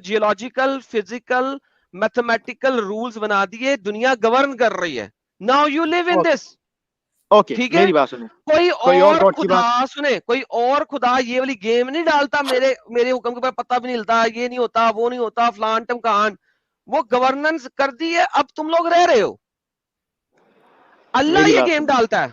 جیولوجیکل, فزیکل, میتھمیٹیکل رولز بنا دیے, دنیا گورن کر رہی ہے. ناؤ یو لیو ان دس. ٹھیک ہے, کوئی اور خدا سنے, کوئی اور خدا یہ والی گیم نہیں ڈالتا میرے حکم کے اوپر پتہ بھی نہیں ہلتا, یہ نہیں ہوتا, وہ نہیں ہوتا, فلان ٹمکان. وہ گورننس کر دی ہے, اب تم لوگ رہ رہے ہو. اللہ یہ گیم ڈالتا ہے.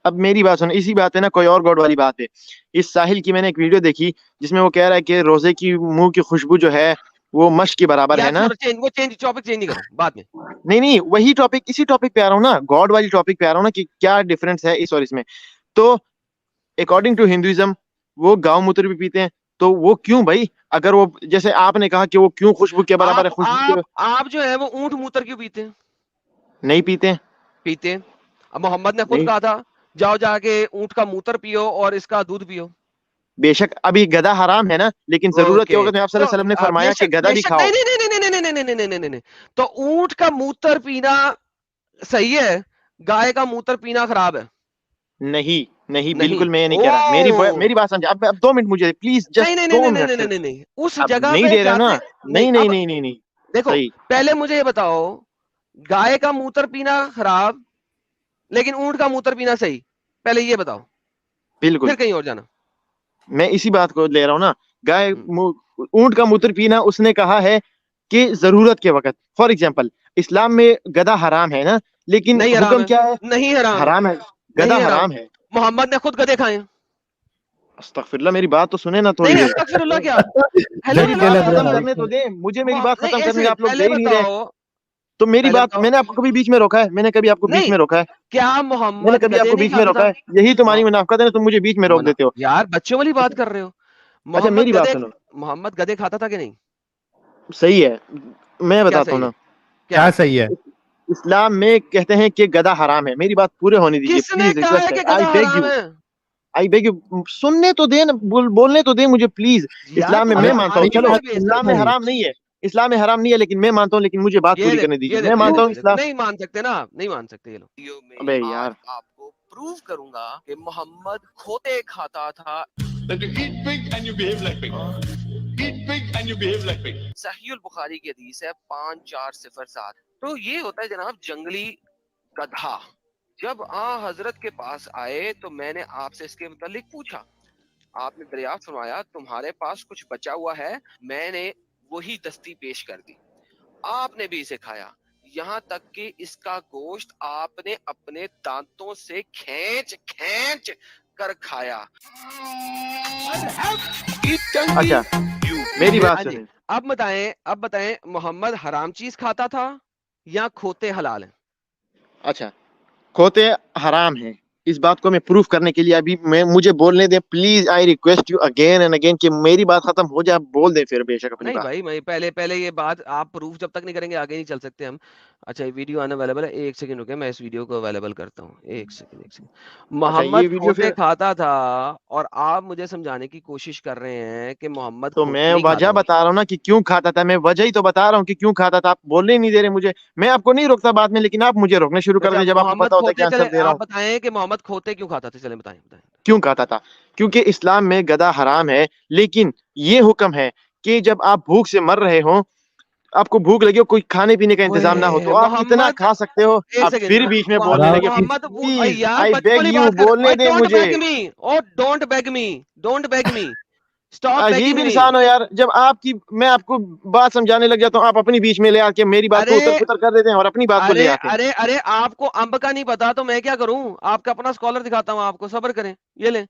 اب میری بات سن, اسی بات ہے نا, کوئی اور گاڈ والی بات ہے. اس ساحل کی میں نے ایک ویڈیو دیکھی جس میں وہ کہہ رہا ہے کہ روزے کی منہ کی خوشبو جو ہے وہ مشک کے برابر ہے نا. وہ ٹاپک چینج نہیں کرو بعد میں. نہیں وہی ٹاپک, اسی ٹاپک پہ آ رہا ہوں نا, گاڈ والی ٹاپک پہ آ رہا ہوں نا, کہ کیا ڈفرنس ہے اس اور اس میں. تو اکارڈنگ ٹو ہندوازم وہ گاؤں موتر بھی پیتے ہیں, تو وہ کیوں بھائی, اگر وہ جیسے آپ نے کہا کہ وہ کیوں خوشبو کے برابر ہے, خوشبو آپ جو ہے وہ اونٹ موتر کیوں پیتے ہیں؟ نہیں پیتے پیتے. اب محمد نے خود کہا تھا جاؤ جا کے اونٹ کا موتر پیو اور اس کا دودھ پیو. بے شک ابھی گدھا حرام ہے نا, لیکن ضرورت کے وقت میں آپ صلی اللہ علیہ وسلم نے فرمایا کہ گدھا بھی کھاؤ. نہیں, تو اونٹ کا موتر پینا صحیح ہے, گائے کا موتر پینا خراب ہے. نہیں بالکل میں یہ نہیں کہہ رہا, میری بات سمجھا. اب 2 منٹ مجھے پلیز, جسٹ 2 منٹ. نہیں اس جگہ نہیں دے رہا نا, نہیں. دیکھو پہلے مجھے یہ بتاؤ, گائے کا موتر پینا خراب لیکن اونٹ کا موتر پینا صحیح, پہلے یہ بتاؤ. بالکل پھر کہیں اور جانا. میں اسی بات کو لے رہا ہوں نا, گائے اونٹ کا موتر پینا اس نے کہا ہے کہ ضرورت کے وقت. فار ایگزامپل اسلام میں گدھا حرام ہے نا, لیکن نہیں حکم کیا ہے؟ نہیں حرام ہے, گدھا حرام ہے. محمد نے خود گدھے کھائے. استغفر اللہ, میری بات تو سنیں نا تھوڑی نہیں دیر. استغفر اللہ کیا, میری بات ختم کرنے تو دیں, مجھے میری بات ختم کرنے کا آپ لوگ دے ہی نہیں رہے. تو میری بات, میں نے آپ کو کبھی بیچ میں روکا ہے؟ میں نے کبھی آپ کو بیچ میں روکا ہے؟ کیا میں نے محمد کبھی آپ کو بیچ میں روکا ہے؟ یہی تمہاری منافقت ہے, تم مجھے بیچ میں روک دیتے ہو. یار بچوں والی بات کر رہے ہو. اچھا میری بات سنو, محمد گدھے کھاتا تھا کہ نہیں؟ صحیح ہے, میں بتاتا ہوں نا کیا صحیح ہے. اسلام میں کہتے ہیں کہ گدھا حرام ہے. میری بات پورے ہونے دیجیے کس نے کہا ہے کہ گدھا حرام ہے؟ آئی بیگ یو, سننے تو دیں, بولنے تو دیں مجھے پلیز. اسلام میں مانتا ہوں, چلو اسلام میں حرام نہیں ہے, اسلام میں حرام نہیں ہے, لیکن میں مانتا ہوں, لیکن مجھے بات پوری کرنے دیجیے. میں مانتا ہوں اسلام نہیں مان سکتے نا, نہیں مان سکتے. یہ لوگ ابے یار, آپ کو پروو کروں گا کہ محمد کھوتے کھاتا تھا. صحیح البخاری کی حدیث ہے 5407. تو یہ ہوتا ہے جناب جنگلی گدھا. جب حضرت کے پاس آئے تو میں نے آپ سے اس کے متعلق پوچھا, آپ نے دریافت فرمایا تمہارے پاس کچھ بچا ہوا ہے. میں نے وہی دستی پیش کر دی, آپ نے بھی اسے کھایا, یہاں تک کہ اس کا گوشت آپ نے اپنے دانتوں سے کھینچ کھینچ کر کھایا. اچھا میری بات سنیں. اب بتائیں محمد حرام چیز کھاتا تھا یا کھوتے حلال ہیں؟ اچھا کھوتے حرام ہیں, اس بات کو میں پروف کرنے کے لیے ابھی مجھے بولنے دیں please. I request you again and again کہ میری بات ختم ہو جائے, بول دیں پھر بے شک اپنی نہیں بات. بھائی, میں پہلے یہ بات آپ پروف جب تک نہیں کریں گے آگے نہیں چل سکتے ہم. اچھا یہ ویڈیو آنا اویلیبل ہے, ایک سیکنڈ رکے, میں اس ویڈیو کو اویلیبل کرتا ہوں. ایک سیکنڈ. محمد یہ ویڈیو کھوتے پھر کھاتا تھا اور آپ مجھے سمجھانے کی کوشش کر رہے ہیں کہ محمد تو کھوتے میں نہیں وجہ کھاتا. بتا رہا ہوں نا کہ کیوں کھاتا تھا, میں وجہ ہی تو بتا رہا ہوں کہ کیوں کھاتا تھا. آپ بولنے ہی نہیں دے رہے مجھے. میں آپ کو نہیں روکتا بعد میں, لیکن آپ مجھے روکنے شروع کر دیں جب آپ کو پتا ہوتا ہے کہ آنسر دے رہا آپ ہوں. بتائیں کہ محمد کھوتے کیوں کھاتا تھا, چلیں بتائیں. کیوں کھاتا تھا؟ کیونکہ اسلام میں گدھا حرام ہے, لیکن یہ حکم ہے کہ جب آپ بھوک سے مر رہے ہوں, آپ کو بھوک لگی ہو, کوئی کھانے پینے کا انتظام نہ ہو, تو آپ اتنا کھا سکتے ہو. آپ پھر بیچ میں بولنے لگے. پلیز آئی بیگ یو, بولنے دیں مجھے. عجیب انسان ہو یار, جب میں آپ کو بات سمجھانے لگ جاتا ہوں, آپ اپنی بیچ میں لے آ کے میری بات کو اتر پتر کر دیتے ہیں اور اپنی بات کو لے آتے ہیں. ارے آپ کو امب کا نہیں پتا تو میں کیا کروں, آپ کا اپنا اسکالر دکھاتا ہوں آپ کو, صبر کریں. یہ لیں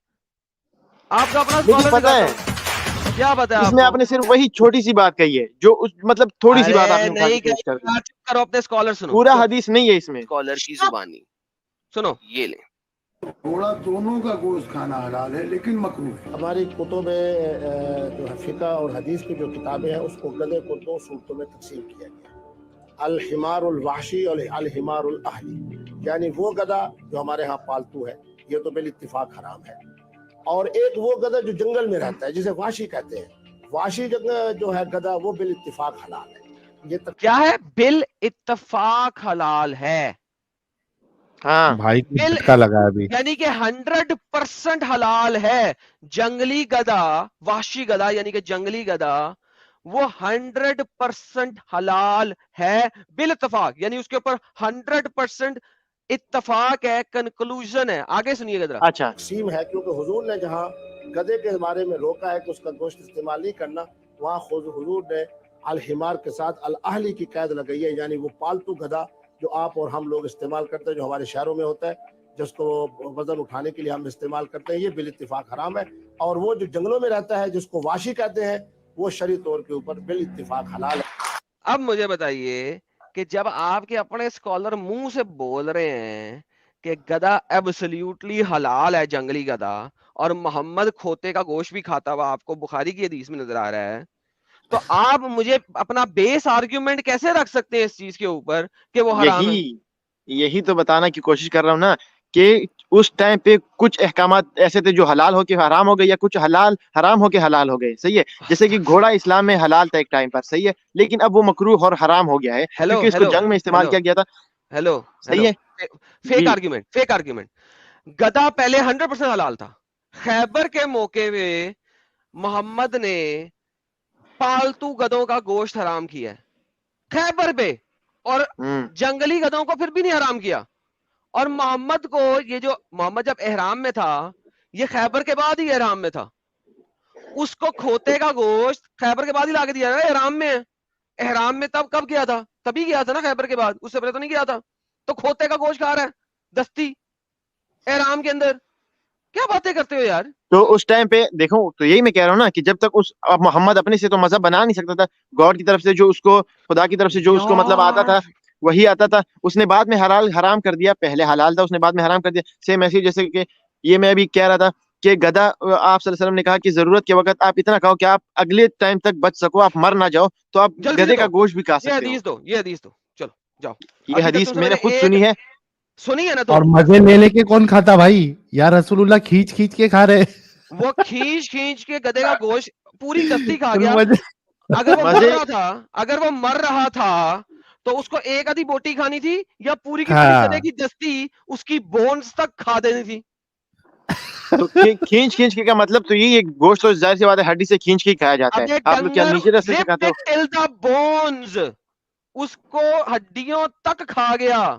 آپ کا اپنا لیکن اسکالر پتہ دکھاتا ہے ہوں. کیا پتا اس آپ میں کو؟ آپ نے صرف وہی چھوٹی سی بات کہی ہے, جو مطلب تھوڑی سی بات آپ نے اٹھا کے نہیں پیش کر دی. کرو, اپنے اسکالر سنو. پورا حدیث نہیں ہے اس میں. اسکالر کی زبانی سنو, یہ لیں. گھوڑا دونوں کا گوشت کھانا حلال ہے لیکن مکروہ ہے. ہماری کتب جو فقہ اور حدیث کی جو کتابیں ہیں اس کو گدھے کو دو صورتوں میں تقسیم کیا گیا. الحمار الوحشی اور الحمار الاہلی, یعنی وہ گدھا جو ہمارے ہاں پالتو ہے, یہ تو بالاتفاق حرام ہے. اور ایک وہ گدھا جو جنگل میں رہتا ہے جسے وحشی کہتے ہیں, وحشی جو ہے گدھا وہ بالاتفاق حلال ہے. یہ کیا ہے؟ بالاتفاق حلال ہے. ہاں بھائی کو جھٹکا لگا ابھی. یعنی کہ 100% حلال ہے. جنگلی گدھا, وحشی گدھا یعنی کہ جنگلی گدھا, وہ 100% حلال ہے بالاتفاق, یعنی اس کے اوپر 100% اتفاق ہے, کنکلوژن ہے. آگے سنیے گا ذرا. اچھا تقسیم ہے کیونکہ حضور نے جہاں گدھے کے بارے میں روکا ہے کہ اس کا گوشت استعمال نہیں کرنا, وہاں خود حضور نے الحمار کے ساتھ الاہلی کی قید لگائی ہے, یعنی وہ پالتو گدھا جو آپ اور ہم لوگ استعمال کرتے ہیں, جو ہمارے شہروں میں ہوتا ہے, جس کو وزن اٹھانے کے لیے ہم استعمال کرتے ہیں, یہ بالاتفاق حرام ہے. اور وہ جو جنگلوں میں رہتا ہے جس کو واشی کہتے ہیں, وہ شرعی طور کے اوپر بالاتفاق حلال ہے. اب مجھے بتائیے کہ جب آپ کے اپنے اسکالر منہ سے بول رہے ہیں کہ گدھا ایبسلیوٹلی حلال ہے, جنگلی گدھا, اور محمد کھوتے کا گوشت بھی کھاتا ہوا آپ کو بخاری کی حدیث میں نظر آ رہا ہے, تو آپ مجھے اپنا بیس آرگیومنٹ کیسے رکھ سکتے ہیں اس چیز کے اوپر کہ وہ حرام ہے؟ یہی تو بتانا کی کوشش کر رہا ہوں نا کہ اس ٹائم پہ کچھ احکامات ایسے تھے جو حلال ہو کے حرام ہو گئے, یا کچھ حرام ہو کے حلال ہو گئے. صحیح ہے, جیسے کہ گھوڑا اسلام میں حلال تھا ایک ٹائم پر, صحیح ہے, لیکن اب وہ مکروہ اور حرام ہو گیا ہے کیونکہ اس کو جنگ میں استعمال کیا گیا تھا. صحیح ہے, فیک آرگیومنٹ. گدھا پہلے 100% حلال تھا. خیبر کے موقع پہ محمد نے پالتو گدھوں کا گوشت حرام کیا ہے خیبر پہ, اور جنگلی گدھوں کو پھر بھی نہیں حرام کیا. اور محمد کو, یہ جو محمد جب احرام میں تھا, یہ خیبر کے بعد ہی احرام میں تھا, اس کو کھوتے کا گوشت خیبر کے بعد ہی لا کے دیا نا, احرام میں. احرام میں تب کب گیا تھا؟ تبھی گیا تھا نا خیبر کے بعد, اس سے پہلے تو نہیں گیا تھا. تو کھوتے کا گوشت کھا رہا ہے دستی احرام کے اندر, کیا باتیں کرتے ہو یار. تو اس ٹائم پہ دیکھو, تو یہی میں کہہ رہا ہوں نا کہ جب تک اس اب محمد اپنے سے تو مذہب بنا نہیں سکتا تھا, گاڈ کی طرف سے جو اس کو, خدا کی طرف سے جو اس کو مطلب آتا تھا وہی آتا تھا. اس نے بعد میں حلال حرام کر دیا, پہلے حلال تھا اس نے بعد میں حرام کر دیا. سیم ایسے جیسے کہ یہ میں ابھی کہہ رہا تھا کہ گدھا, آپ صلی اللہ علیہ وسلم نے کہا کہ ضرورت کے وقت آپ اتنا کھاؤ کہ آپ اگلے ٹائم تک بچ سکو, آپ مر نہ جاؤ, تو آپ گدھے کا گوشت بھی کھا یہ سکتے ہو. حدیث دو, یہ حدیث دو, چلو جاؤ. یہ حدیث میں نے خود سنی ہے. سنی ہے نا, اور تو مزے لے لے کے کون کھاتا بھائی, یا رسول اللہ کھینچ کھینچ کے کھا رہے. وہ کھینچ کھینچ کے گدھے کا گوشت پوری دستی کھا گیا. مزے اگر وہ مر مزے رہا تھا, اگر وہ مر رہا تھا تو اس کو ایک آدھی بوٹی کھانی تھی, یا پوری کی پوری ہاں. گدھے کی دستی اس کی بونز تک کھا دینی تھی. تو کھینچ کھینچ کے کا مطلب تو یہی, ایک گوشت تو ظاہر سی بات ہے ہڈی سے کھینچ کے کھایا جاتا ہے. ابے آپ لوگ کیا ڈنگر نیچے راستے سے ripped کھاتے ہو؟ it till the bones, اس کو ہڈیوں تک کھا گیا.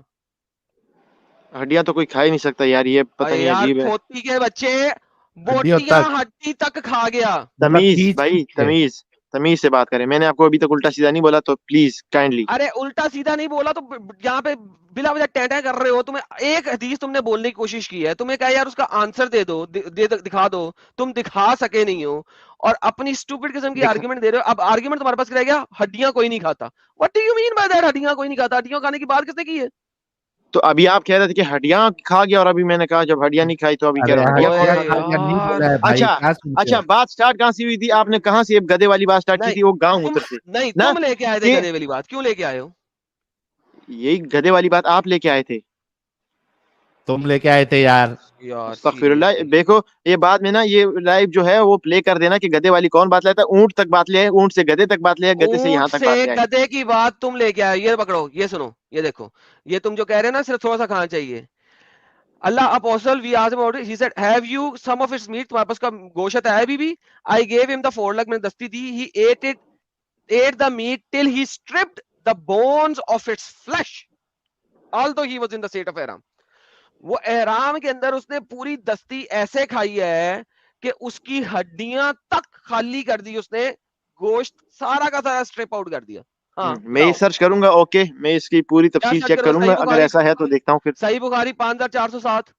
ہڈیاں تو کوئی کھا ہی نہیں سکتا یار, یہ پتہ نہیں یار عجیب ہے. کھوتی کے بچے, ہڈیوں بوٹیاں تک ہڈی تک کھا گیا. تمیز کھینچ بھائی, کھینچ کے. تمیز تمیز سے بات کریں. میں نے آپ کو ابھی تک الٹا سیدھا نہیں بولا, تو پلیز کائنڈلی. ارے الٹا سیدھا نہیں بولا تو یہاں پہ بلا وجہ ٹینٹا کر رہے ہو. تمہیں ایک حدیث تم نے بولنے کی کوشش کی ہے, تمہیں کہا یار اس کا آنسر دے دو, دکھا دو, تم دکھا سکے نہیں ہو, اور اپنی اسٹوپڈ قسم کی آرگومنٹ دے رہے ہو. اب آرگومنٹ تمہارے پاس رہ گیا, ہڈیاں کوئی نہیں کھاتا. What do you mean by that, ہڈیاں کوئی نہیں کھاتا؟ ہڈیاں کھانے کی بات کس نے کی ہے؟ تو ابھی آپ کہہ رہے تھے کہ ہڈیاں کھا گیا, اور ابھی میں نے کہا جب ہڈیاں نہیں کھائی تو ابھی کہہ ارے رہا ہوں ہڈیاں کون ہڈیاں کھا کھا گیا. گیا نہیں بولا ہے بھائی, اچھا کیا سنتے اچھا, ہو؟ بات سٹارٹ کہاں سے ہوئی تھی؟ آپ نے کہاں سے گدے والی بات سٹارٹ کی تھی؟ وہ گاؤں اتر سے نہیں, نا, تم لے کے آئے تھے کہ گدے والی بات, کیوں لے کے آئے ہو؟ یہی گدے والی بات آپ لے کے آئے تھے. تم لے کے آئے تھے یار. یار استغفر اللہ. دیکھو یہ بعد میں نا, یہ لائیو جو ہے وہ پلے کر دینا کہ گدے والی کون بات لاتا ہے. اونٹ تک بات لے آئے, اونٹ سے گدے تک بات لے آئے, گدے سے یہاں اونٹ تک سے بات لے آئے. گدے کی بات تم لے کے آئے. یہ پکڑو, یہ سنو, یہ دیکھو, یہ تم جو کہہ رہے ہیں نا صرف تھوڑا سا کھانا چاہیے. Allah apostle we asked about it, he said have you some of its meat, تمہارے پاس کا گوشت ہے ابھی بھی؟ آئی گیو ہم دی فورلگ, میں نے دستی دی. He ate it, ate the meat till he stripped the bones of its flesh, although he was in the state of ihram. وہ احرام کے اندر اس نے پوری دستی ایسے کھائی ہے کہ اس کی ہڈیاں تک خالی کر دی اس نے, گوشت سارا کا سارا اسٹرپ آؤٹ کر دیا. ہاں میں یہ سرچ کروں گا, اوکے, میں اس کی پوری کیا تفصیل سرچ چیک کرو؟ کروں گا, اگر ایسا ہے تو دیکھتا ہوں پھر. صحیح بخاری 5407.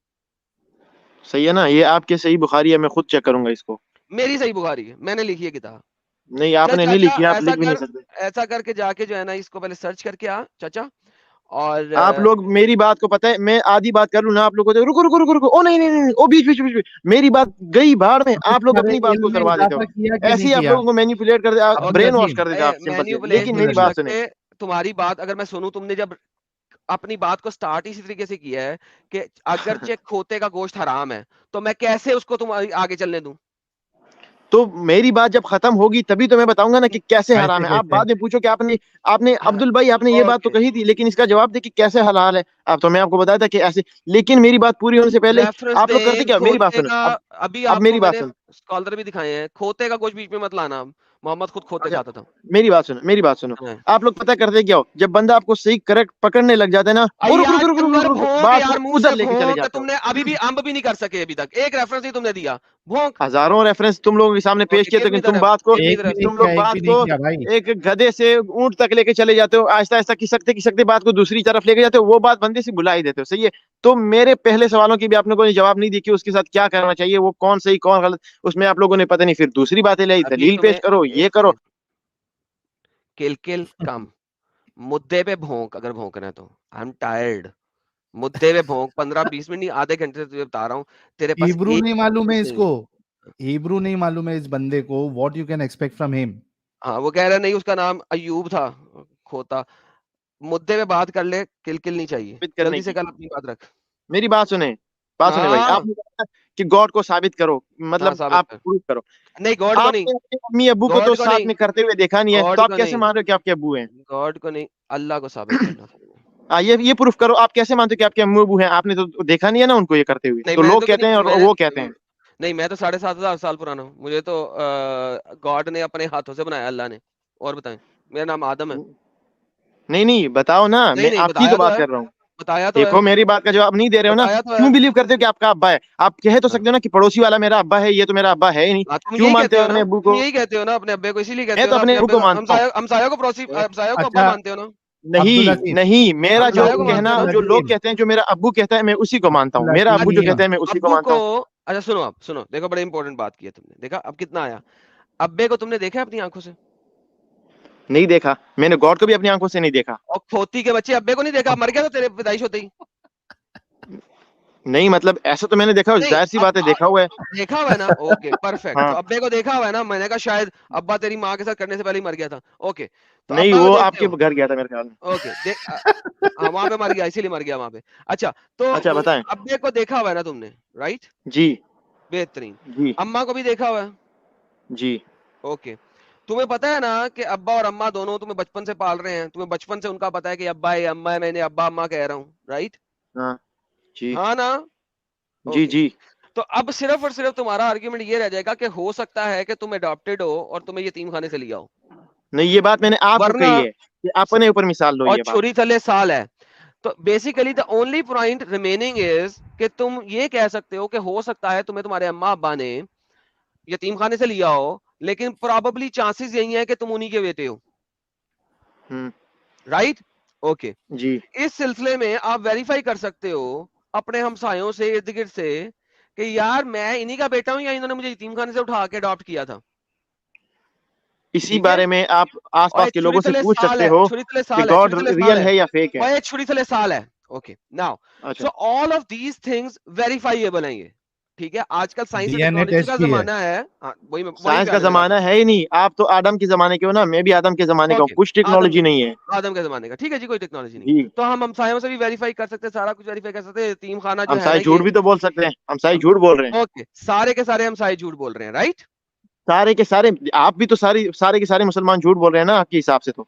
صحیح ہے نا, یہ آپ کے صحیح بخاری ہے, میں خود چیک کروں گا اس کو. میری صحیح بخاری ہے, میں نے لکھی ہے کتاب. نہیں آپ نے نہیں لکھی, آپ لکھ بھی نہیں سکتے. ایسا کر کے جا کے جو ہے نا اس کو پہلے سرچ کر کے آ چاچا. اور آپ لوگ میری بات کو پتہ ہے, میں آدھی بات کر لوں نا, آپ لوگ کو رکو رکو رکو رکو, او نہیں نہیں نہیں, او بیچ بیچ بیچ, میری بات گئی بھاڑ میں, آپ لوگ اپنی بات کو کروا دیتے ہو. ایسے ہی آپ لوگوں کو مینیپولیٹ کر دے, برین واش کر دیتے آپ سمپل سے. لیکن میری بات سنیں, تمہاری بات اگر میں سنوں, تم نے جب اپنی بات کو سٹارٹ اسی طریقے سے کیا ہے کہ اگرچہ کھوتے کا گوشت حرام ہے, تو میں کیسے اس کو تم آگے چلنے دوں؟ تو میری بات جب ختم ہوگی تبھی تو میں بتاؤں گا نا کہ کیسے حرام ہے. آپ بعد میں پوچھو کہ آپ نے عبد البھائی آپ نے یہ بات تو کہی تھی, لیکن اس کا جواب دے کہ کیسے حلال ہے. اب تو میں آپ کو بتایا تھا کہ ایسے, لیکن میری بات پوری ہونے سے پہلے آپ لوگ کرتے کیا, میری بات سنو. ابھی اب آپ میری کو میں بات نے سنو, اسکالر بھی دکھائے ہیں, کھوتے کا گوشت بیچ میں مت لانا. محمد خود کھوتے کھاتا تھا. میری بات سنو, میری بات سنو. آپ لوگ پتہ کرتے کیا ہو, جب بندہ آپ کو صحیح کریکٹ پکڑنے لگ جاتا ہے نا, بات کو ادھر لے کے چلے جاتے تم ہو. نے ابھی بھی امب بھی نہیں کر سکے ابھی تک, ایک ریفرنس ہی تم نے دیا. بھونک ہزاروں ریفرنس تم لوگوں کے سامنے پیش کیے, لیکن تم لوگ بات کو ایک گدھے سے اونٹ تک لے کے چلے جاتے ہو, آہستہ آہستہ کسکتے بات کو دوسری طرف لے کے جاتے ہو, وہ بات بندے سے بلا ہی دیتے ہو. صحیح ہے, تو میرے پہلے سوالوں کی بھی آپ نے کوئی جواب نہیں دی کہ اس کے ساتھ کیا کرنا چاہیے, وہ کون صحیح کون غلط, اس میں آپ لوگوں نے پتہ نہیں پھر دوسری باتیں لائی, دلیل پیش کرو, یہ کرو. کل کم مدے پہ بھونک, اگر بھونکنا ہے تو. I am tired. مدے پہ بھونک 15-20 منٹ نہیں, آدھے گھنٹے سے تجھے بتا رہا ہوں. تیرے پاس ہیبرو نہیں معلوم ہے اس کو, ہیبرو نہیں معلوم ہے اس بندے کو, what you can expect from ہم. ہاں وہ کہہ رہا نہیں, اس کا نام ایوب تھا کھوتا. مدے پہ بات کر لے, کل نہیں چاہیے, جلدی سے کل اپنی بات رکھ. میری بات سنیں بھائی, آپ نے کہا کہ گاڈ کو ثابت کرو, مطلب آپ پروف کرو. نہیں, گاڈ کو نہیں, آپ نے امی ابو کو تو ساتھ میں کرتے ہوئے دیکھا نہیں ہے, تو آپ کیسے مان رہے ہو کہ آپ کے ابو ہیں؟ گاڈ کو نہیں, اللہ کو ثابت کرنا. یہ پروف کرو, آپ کیسے مانتے ہو کہ آپ کے امی ابو ہیں؟ آپ نے تو دیکھا نہیں ہے نا ان کو یہ کرتے ہوئے, تو لوگ کہتے ہیں اور وہ کہتے ہیں. نہیں, میں تو 7,500 سال پرانا ہوں, مجھے تو گاڈ نے اپنے ہاتھوں سے بنایا, اللہ نے. اور بتائیں, میرا نام آدم ہے. نہیں بتاؤ نا, میں آپ کی تو بات کر رہا ہوں. بتایا تو ہے, دیکھو میری بات کا جواب نہیں دے رہے ہو نا, بتایا تو ہے. کیوں بلیو کرتے ہو کہ آپ کا ابا ہے؟ آپ کہہ تو سکتے ہو نا کہ پڑوسی والا میرا ابا ہے, یہ تو میرا ابا ہے ہی نہیں. ہاں, تم کیوں یہی مانتے کہتے ہو ہو نا, اپنے ابو تم کو؟ یہی کہتے ہو نا اپنے ابے کو, اسی لیے میں کہتے ہو تو نا اپنے اپنے ابو ابے کو کو, مانتا ہوں. ہمسایوں کو ہمسایوں کو ابا اچھا مانتے ہو نا. نہیں عبدالعزیز نہیں, میرا جو ہمسایوں کو مانتے ہو کہنا, نا. جو لوگ کہتے ہیں جو میرا ابو کہتا ہے میں اسی کو مانتا ہوں, میرا ابو جو عبدالعزیز کہتا ہے میں اسی کو ابو مانتا کو, ہوں. اچھا سنو, آپ سنو, دیکھو بڑے امپورٹنٹ بات کی ہے تم نے, دیکھا اب کتنا آیا. ابے کو تم نے دیکھا اپنی آنکھوں سے؟ نہیں دیکھا میں نے, گاڈ کو بھی اپنی آنکھوں سے نہیں دیکھا. اور کھوتی کے بچے ابے کو نہیں دیکھا, مر گیا تھا تیرے پیدائش ہوتے ہی. نہیں مطلب ایسا تو میں نے دیکھا, نہیں ظاہر سی بات ہے, دیکھا ہوا ہے. دیکھا ہوا ہے نا, اوکے پرفیکٹ. ہاں تو ابے کو دیکھا ہوا ہے نا, میں نے کہا شاید ابا تیری ماں کے ساتھ کرنے سے پہلے ہی مر گیا تھا. اوکے, تو نہیں, ابا کو وہ آپ دیکھتے کے ہو. گھر گیا تھا میرے خیال میں. اوکے, وہاں پہ مر گیا, اسی لیے مر گیا وہاں پہ. اچھا, تو اچھا بتائیں. ابے کو دیکھا ہوا ہے نا تم نے, رائٹ؟ جی بہترین. جی اما کو بھی دیکھا ہوا ہے. جی. اوکے, تمہیں پتا ہے نا کہ ابا اور اما دونوں تمہیں بچپن سے پال رہے ہیں, تمہیں بچپن سے ان کا پتا ہے کہ ابا ہے اما ہے, میں نے ابا اما کہہ رہا ہوں, رائٹ؟ ہاں جی ہاں نا. جی اوکے, جی. تو اب صرف اور صرف تمہارا آرگیومنٹ یہ رہ جائے گا کہ ہو سکتا ہے کہ تم اڈاپٹیڈ ہو اور تمہیں یتیم خانے سے لیا ہو, نہیں, یہ بات میں نے آپ کو ورنہ کہی ہے کہ اپنے اوپر مثال لو اور یہ بات. چھری تھلے سال ہے. تو basically the only point remaining is کہ تم یہ کہہ سکتے ہو کہ ہو سکتا ہے تمہیں تمہارے اما ابا نے یتیم خانے سے لیا ہو, لیکن پراببلی چانسز یہی ہیں کہ تم انہی کے بیٹے ہو, رائٹ؟ اوکے, جی اس سلسلے میں آپ ویریفائی کر سکتے ہو اپنے ہمسایوں سے, ارد گرد سے, کہ یار میں انہی کا بیٹا ہوں یا انہوں نے مجھے یتیم خانے سے اٹھا کے اڈاپٹ کیا تھا. اسی ٹھیک ہے, بارے میں آپ آس اور پاس کے چھری لوگوں سے تلے پوچھ سال سکتے ہے, ہو چھری تلے کہ سال ہے, گاڈ چھری تلے سال ریئل ہے, ہے یا فیک ہے. اور چھری تلے سال ہے. اوکے, ناؤ اچھا, so all of these things verifiable ہیں یہ, ٹھیک ہے. آج کل science D and N A technology کا ٹیسٹ بھی ہے. زمانہ ہے, وہیں سائنس پہ کا آنے لگا زمانہ تھا. ہے ہی نہیں, آپ تو آدم کے زمانے کے ہو نا, میں بھی آدم کے زمانے کا ہوں, اوکے, کچھ آدم ٹیکنالوجی نہیں ہے. آدم کے زمانے کا, ٹھیک ہے جی, کوئی ٹیکنالوجی نہیں. جی, تو ہم ہمسایوں سے بھی ویریفائی کر سکتے ہیں, سارا کچھ ویریفائی کر سکتے ہیں. یتیم خانہ جو ہے نا ہمسائے جھوٹ یہ, بھی تو بول سکتے ہیں, ہمسائے جھوٹ بول رہے ہیں. اوکے, سارے کے سارے ہمسائے جھوٹ بول رہے ہیں, رائٹ؟ سارے کے سارے, آپ بھی تو سارے کے سارے مسلمان جھوٹ بول رہے ہیں نا آپ کے حساب سے. تو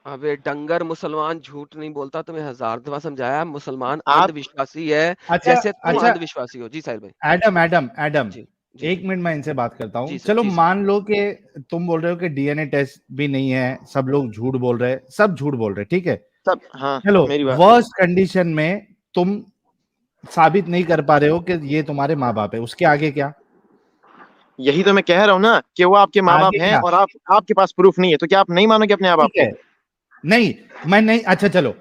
ابے ڈنگر, مسلمان جھوٹ نہیں بولتا, تمہیں ہزار دفعہ سمجھایا. مسلمان آپ اندھ وشواسی ہے اچھا جیسے تم اچھا, اندھ وشواسی ہو. جی ساحل بھائی. ایڈم جی جی ایک منٹ میں ان سے بات کرتا ہوں. جی سر, چلو جی سر. مان لو کہ تم بول رہے ہو کہ ڈی این اے ٹیسٹ بھی نہیں ہے, سب لوگ جھوٹ بول رہے, سب جھوٹ بول رہے, ٹھیک ہے. سب, ہاں چلو میری بات, ورسٹ کنڈیشن میں تم ثابت نہیں کر پا رہے ہو کہ یہ تمہارے ماں باپ ہے, اس کے آگے کیا؟ یہی تو میں کہہ رہا ہوں نا کہ وہ آپ کے ماں باپ آگے ہیں کیا؟ اور آپ کے پاس پروف نہیں ہے, تو کیا آپ نہیں مانو گے اپنے آپ ٹھیک کو؟ ہے, نہیں میں نہیں, اچھا چلو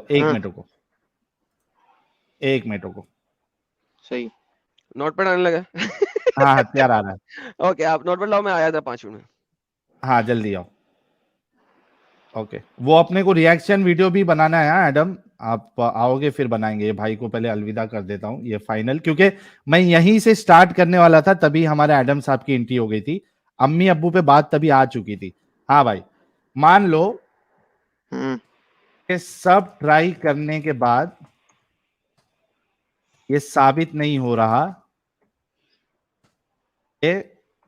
ایک منٹ رکو, ایک منٹ رکو. صحیح, نوٹ پیڈ آنے لگا. ہاں ہتھیار آ رہا ہے. اوکے, آپ نوٹ پیڈ لاؤ, میں آیا تھا 5 منٹ میں. ہاں جلدی آؤ. اوکے, وہ اپنے کو ریاکشن ویڈیو بھی بنانا ہے ایڈم, آپ آؤ گے پھر بنائیں گے. یہ بھائی کو پہلے الوداع کر دیتا ہوں, یہ فائنل, کیونکہ میں یہیں سے سٹارٹ کرنے والا تھا, تبھی ہمارے ایڈم صاحب کی انٹری ہو گئی تھی. امی ابو پہ بات تبھی آ چکی تھی. ہاں بھائی, مان لو کہ سب ٹرائی کرنے کے بعد یہ ثابت نہیں ہو رہا کہ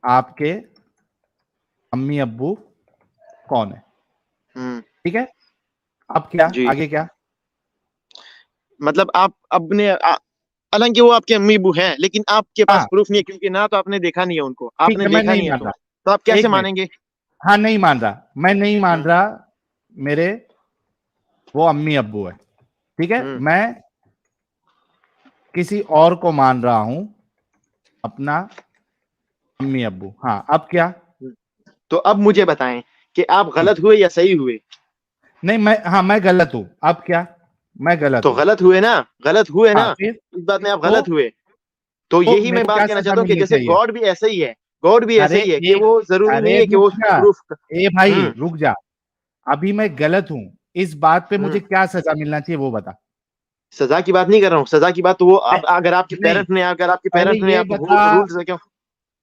آپ کے امی ابو کون ہے, ٹھیک ہے. اب کیا جی, آگے کیا؟ مطلب آپ اپنے, حالانکہ وہ آپ کے امی ابو ہیں, لیکن آپ کے ہاں پاس پروف نہیں ہے, کیونکہ نہ تو آپ نے دیکھا نہیں ہے ان کو, آپ ٹھیک نے ہے, میں دیکھا نہیں نہیں ہے, مان رہا. تو آپ کیسے ایک منٹ, مانیں گے؟ ہاں نہیں مان رہا, میں نہیں مان رہا, میرے وہ امی ابو ہے, ٹھیک ہے. میں کسی اور کو مان رہا ہوں, اپنا امی ابو. ہاں اب کیا؟ تو اب مجھے بتائیں کہ آپ غلط ہوئے یا صحیح ہوئے؟ نہیں میں غلط ہوں. اب کیا؟ میں غلط تو ہوں. غلط ہوئے نا, غلط ہوئے نا, ہاں پھر اس بات میں آپ تو غلط ہوئے. تو یہی میرے میں کو بات کیا کہنا سزا چاہتا ہوں کہ ملنی جیسے چاہیے؟ گاڈ بھی ایسا ہی ہے, گاڈ بھی ایسا ارے ہی ہے کہ وہ ضروری نہیں ہے کہ وہ رک جا, پروف. اے بھائی رک جا, ابھی میں غلط ہوں, اس بات پہ مجھے کیا سزا ملنا چاہیے وہ بتا. سزا کی بات نہیں کر رہا ہوں, سزا کی بات تو وہ اگر آپ کے نہیں, پہلے پیرنٹس نے یہ آپ بتا, رولز کیوں.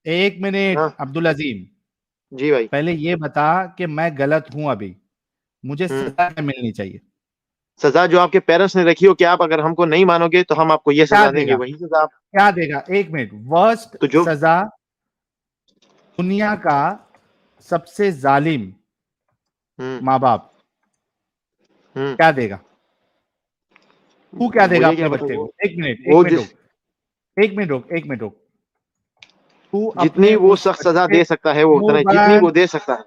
ایک منٹ ہاں عبدالعظیم, جی بھائی, پہلے یہ بتا کہ میں غلط ہوں, ابھی مجھے سزا کیا ملنی چاہیے؟ سزا جو آپ کے پیرنٹس نے رکھی ہو کہ آپ اگر ہم کو نہیں مانو گے تو ہم آپ کو یہ کیا سزا دے دیں گے, گا, وہی سزا آپ. کیا دے گا؟ ایک منٹ, ورسٹ تو جو سزا دنیا کا سب سے ظالم ماں باپ کیا دے گا؟ تو کیا دے گا مجھے اپنے کیا پتا, بچے کو؟ ایک وہ منٹ جس رک. تو جتنی اپنے وہ اس سخت سزا بچے, دے سکتا ہے وہ اتنا, جتنی وہ دے سکتا ہے.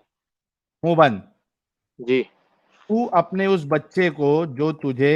منہ بند. جی, تو اپنے اس بچے کو جو تجھے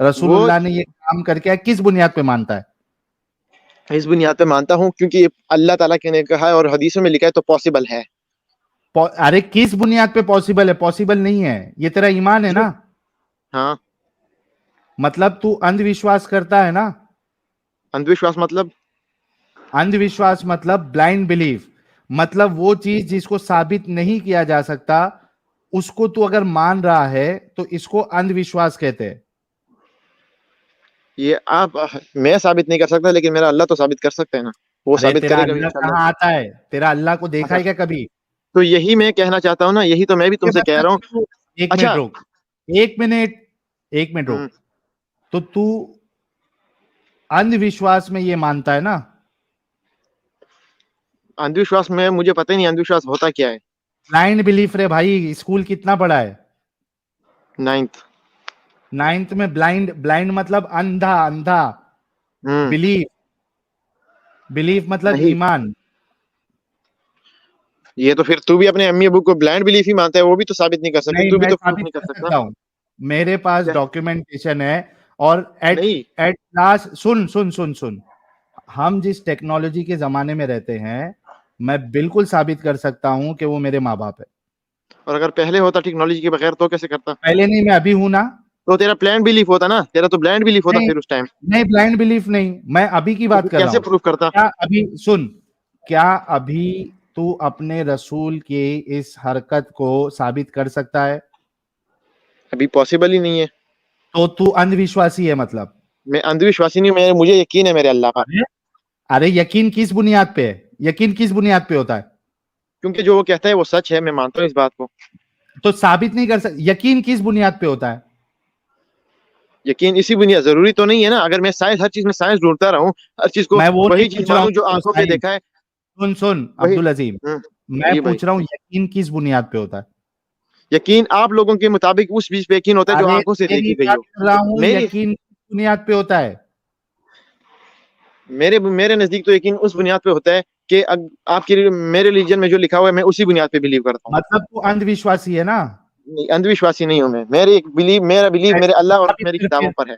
رسول وہ اللہ نے یہ کام کر کے کس بنیاد پہ مانتا ہے؟ اس بنیاد پہ مانتا ہوں کیونکہ اللہ تعالیٰ نے کہا ہے اور حدیثوں میں لکھا ہے تو پاسبل ہے. ارے کس بنیاد پہ پاسبل ہے؟ پاسبل نہیں ہے، یہ تیرا ایمان ہے نا. ہاں مطلب تو اندھ وشواس کرتا ہے نا. اندھ وشواس مطلب اندھ وشواس مطلب بلائنڈ بلیف، مطلب وہ چیز جس کو ثابت نہیں کیا جا سکتا اس کو تو اگر مان رہا ہے تو اس کو اندھ وشواس کہتے ہیں. یہ آپ میں ثابت نہیں کر سکتا لیکن میرا اللہ تو ثابت کر سکتا ہے نا. وہ ارے ثابت تیرا کرے گا اللہ انشاءاللہ. کہاں آتا ہے؟ تیرا اللہ کو دیکھا اچھا ہے کیا کبھی؟ تو یہی میں کہنا چاہتا ہوں نا, یہی تو میں بھی تم سے کہہ رہا ہوں. ایک اچھا منٹ رک، ایک منٹ رک. تو اندھ وشواس میں یہ مانتا ہے نا؟ اندھ وشواس میں مجھے پتہ ہی نہیں اندھ وشواس ہوتا کیا ہے. بلائنڈ بلیف رے بھائی. اسکول کتنا پڑھا ہے؟ 9th میں. بلائنڈ مطلب اندھا. بلیف مطلب نہیں ایمان. یہ تو پھر تو بھی اپنے امی ابو کو بلائنڈ بلیف ہی مانتا ہے, وہ بھی تو ثابت نہیں کر سکتے, نہیں تو بھی میں تو پروف ثابت نہیں کر کر سکتا. سکتا ہوں, میرے پاس کیا؟ ڈاکیومنٹیشن ہے. اور نہیں ایٹ لاسٹ سن ہم جس ٹیکنالوجی کے زمانے میں رہتے ہیں میں بالکل ثابت کر سکتا ہوں کہ وہ میرے ماں باپ ہے. اور اگر پہلے ہوتا ٹیکنالوجی کے بغیر تو کیسے کرتا؟ پہلے نہیں, میں ابھی ہوں نا. تو تیرا پلان بلیف ہوتا نا, تیرا تو بلائنڈ بلیف ہوتا پھر اس ٹائم. نہیں بلائنڈ بلیف نہیں, میں ابھی کی بات کر رہا کیسے ہوں. پروف کرتا؟ کیا ابھی تو اپنے رسول کی اس حرکت کو ثابت کر سکتا ہے؟ ابھی پاسبل ہی نہیں ہے. تو اندھ وشواسی ہے مطلب؟ میں اندھ وشواسی نہیں ہوں, مجھے یقین ہے میرے اللہ کا. ارے یقین کس بنیاد پہ ہے؟ یقین کس بنیاد پہ ہوتا ہے؟ کیونکہ جو وہ کہتا ہے وہ سچ ہے, میں مانتا ہوں اس بات کو. تو ثابت نہیں کر سکتا. یقین کس بنیاد پہ ہوتا ہے؟ یقین اسی بنیاد, ضروری تو نہیں ہے نا. اگر میں سائنس, ہر چیز میں سائنس ڈھونڈتا رہوں, ہر چیز کو میں وہ وہی نہیں چیز پوچھ رہا مانوں جو ہوں آنکھوں پہ دیکھا ہے. سن وہی عبدالعظیم, میں جی بھائی, پوچھ رہا ہوں یقین کس بنیاد پہ ہوتا ہے؟ یقین آپ لوگوں کے مطابق اس چیز پہ یقین ہوتا ہے جو ارے آنکھوں سے تیری دیکھی گئی بات ہو. کر رہا ہوں, میری یقین کس بنیاد پہ ہوتا ہے؟ میرے نزدیک تو یقین اس بنیاد پہ ہوتا ہے کہ آپ کی میرے ریلیجن میں جو لکھا ہوا ہے میں اسی بنیاد پہ بلیو کرتا ہوں. مطلب تو اندھ وشواسی ہے نا؟ اندھ وشواسی نہیں ہوں میں. میرا بلیو میرے اللہ اور میری کتابوں پر ہے.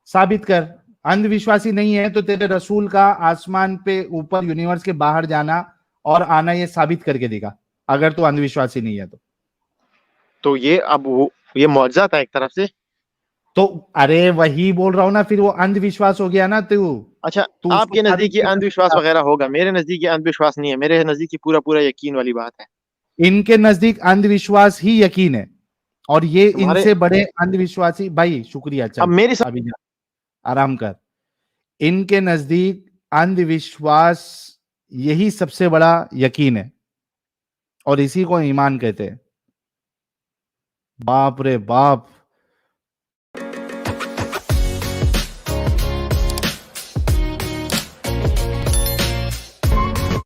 ثابت کر. اندھ وشواسی نہیں ہے تو تیرے رسول کا آسمان پہ اوپر یونیورس کے باہر جانا اور آنا یہ ثابت کر کے دکھا, اگر تو اندھ وشواسی نہیں ہے تو یہ معجزہ تھا ایک طرف سے. تو ارے وہی بول رہا ہوں نا, پھر وہ اندھ وشواس ہو گیا نا. اچھا تو اس آپ کو کے ثابت نزدیک یہ نہیں اندھ کر وشواس سکتا. وغیرہ ہوگا, میرے نزدیک یہ اندھ وشواس نہیں ہے. میرے نزدیک یہ پورا یقین والی بات ہے. ان کے نزدیک اندھ وشواس ہی یقین ہے, اور یہ ان تمہارے سے بڑے اندھ وشواسی. بھائی شکریہ, اب چل میری ابھی جا آرام کر. ان کے نزدیک اندھ وشواس یہی سب سے بڑا یقین ہے, اور اسی کو ایمان کہتے ہیں. باپ رے باپ.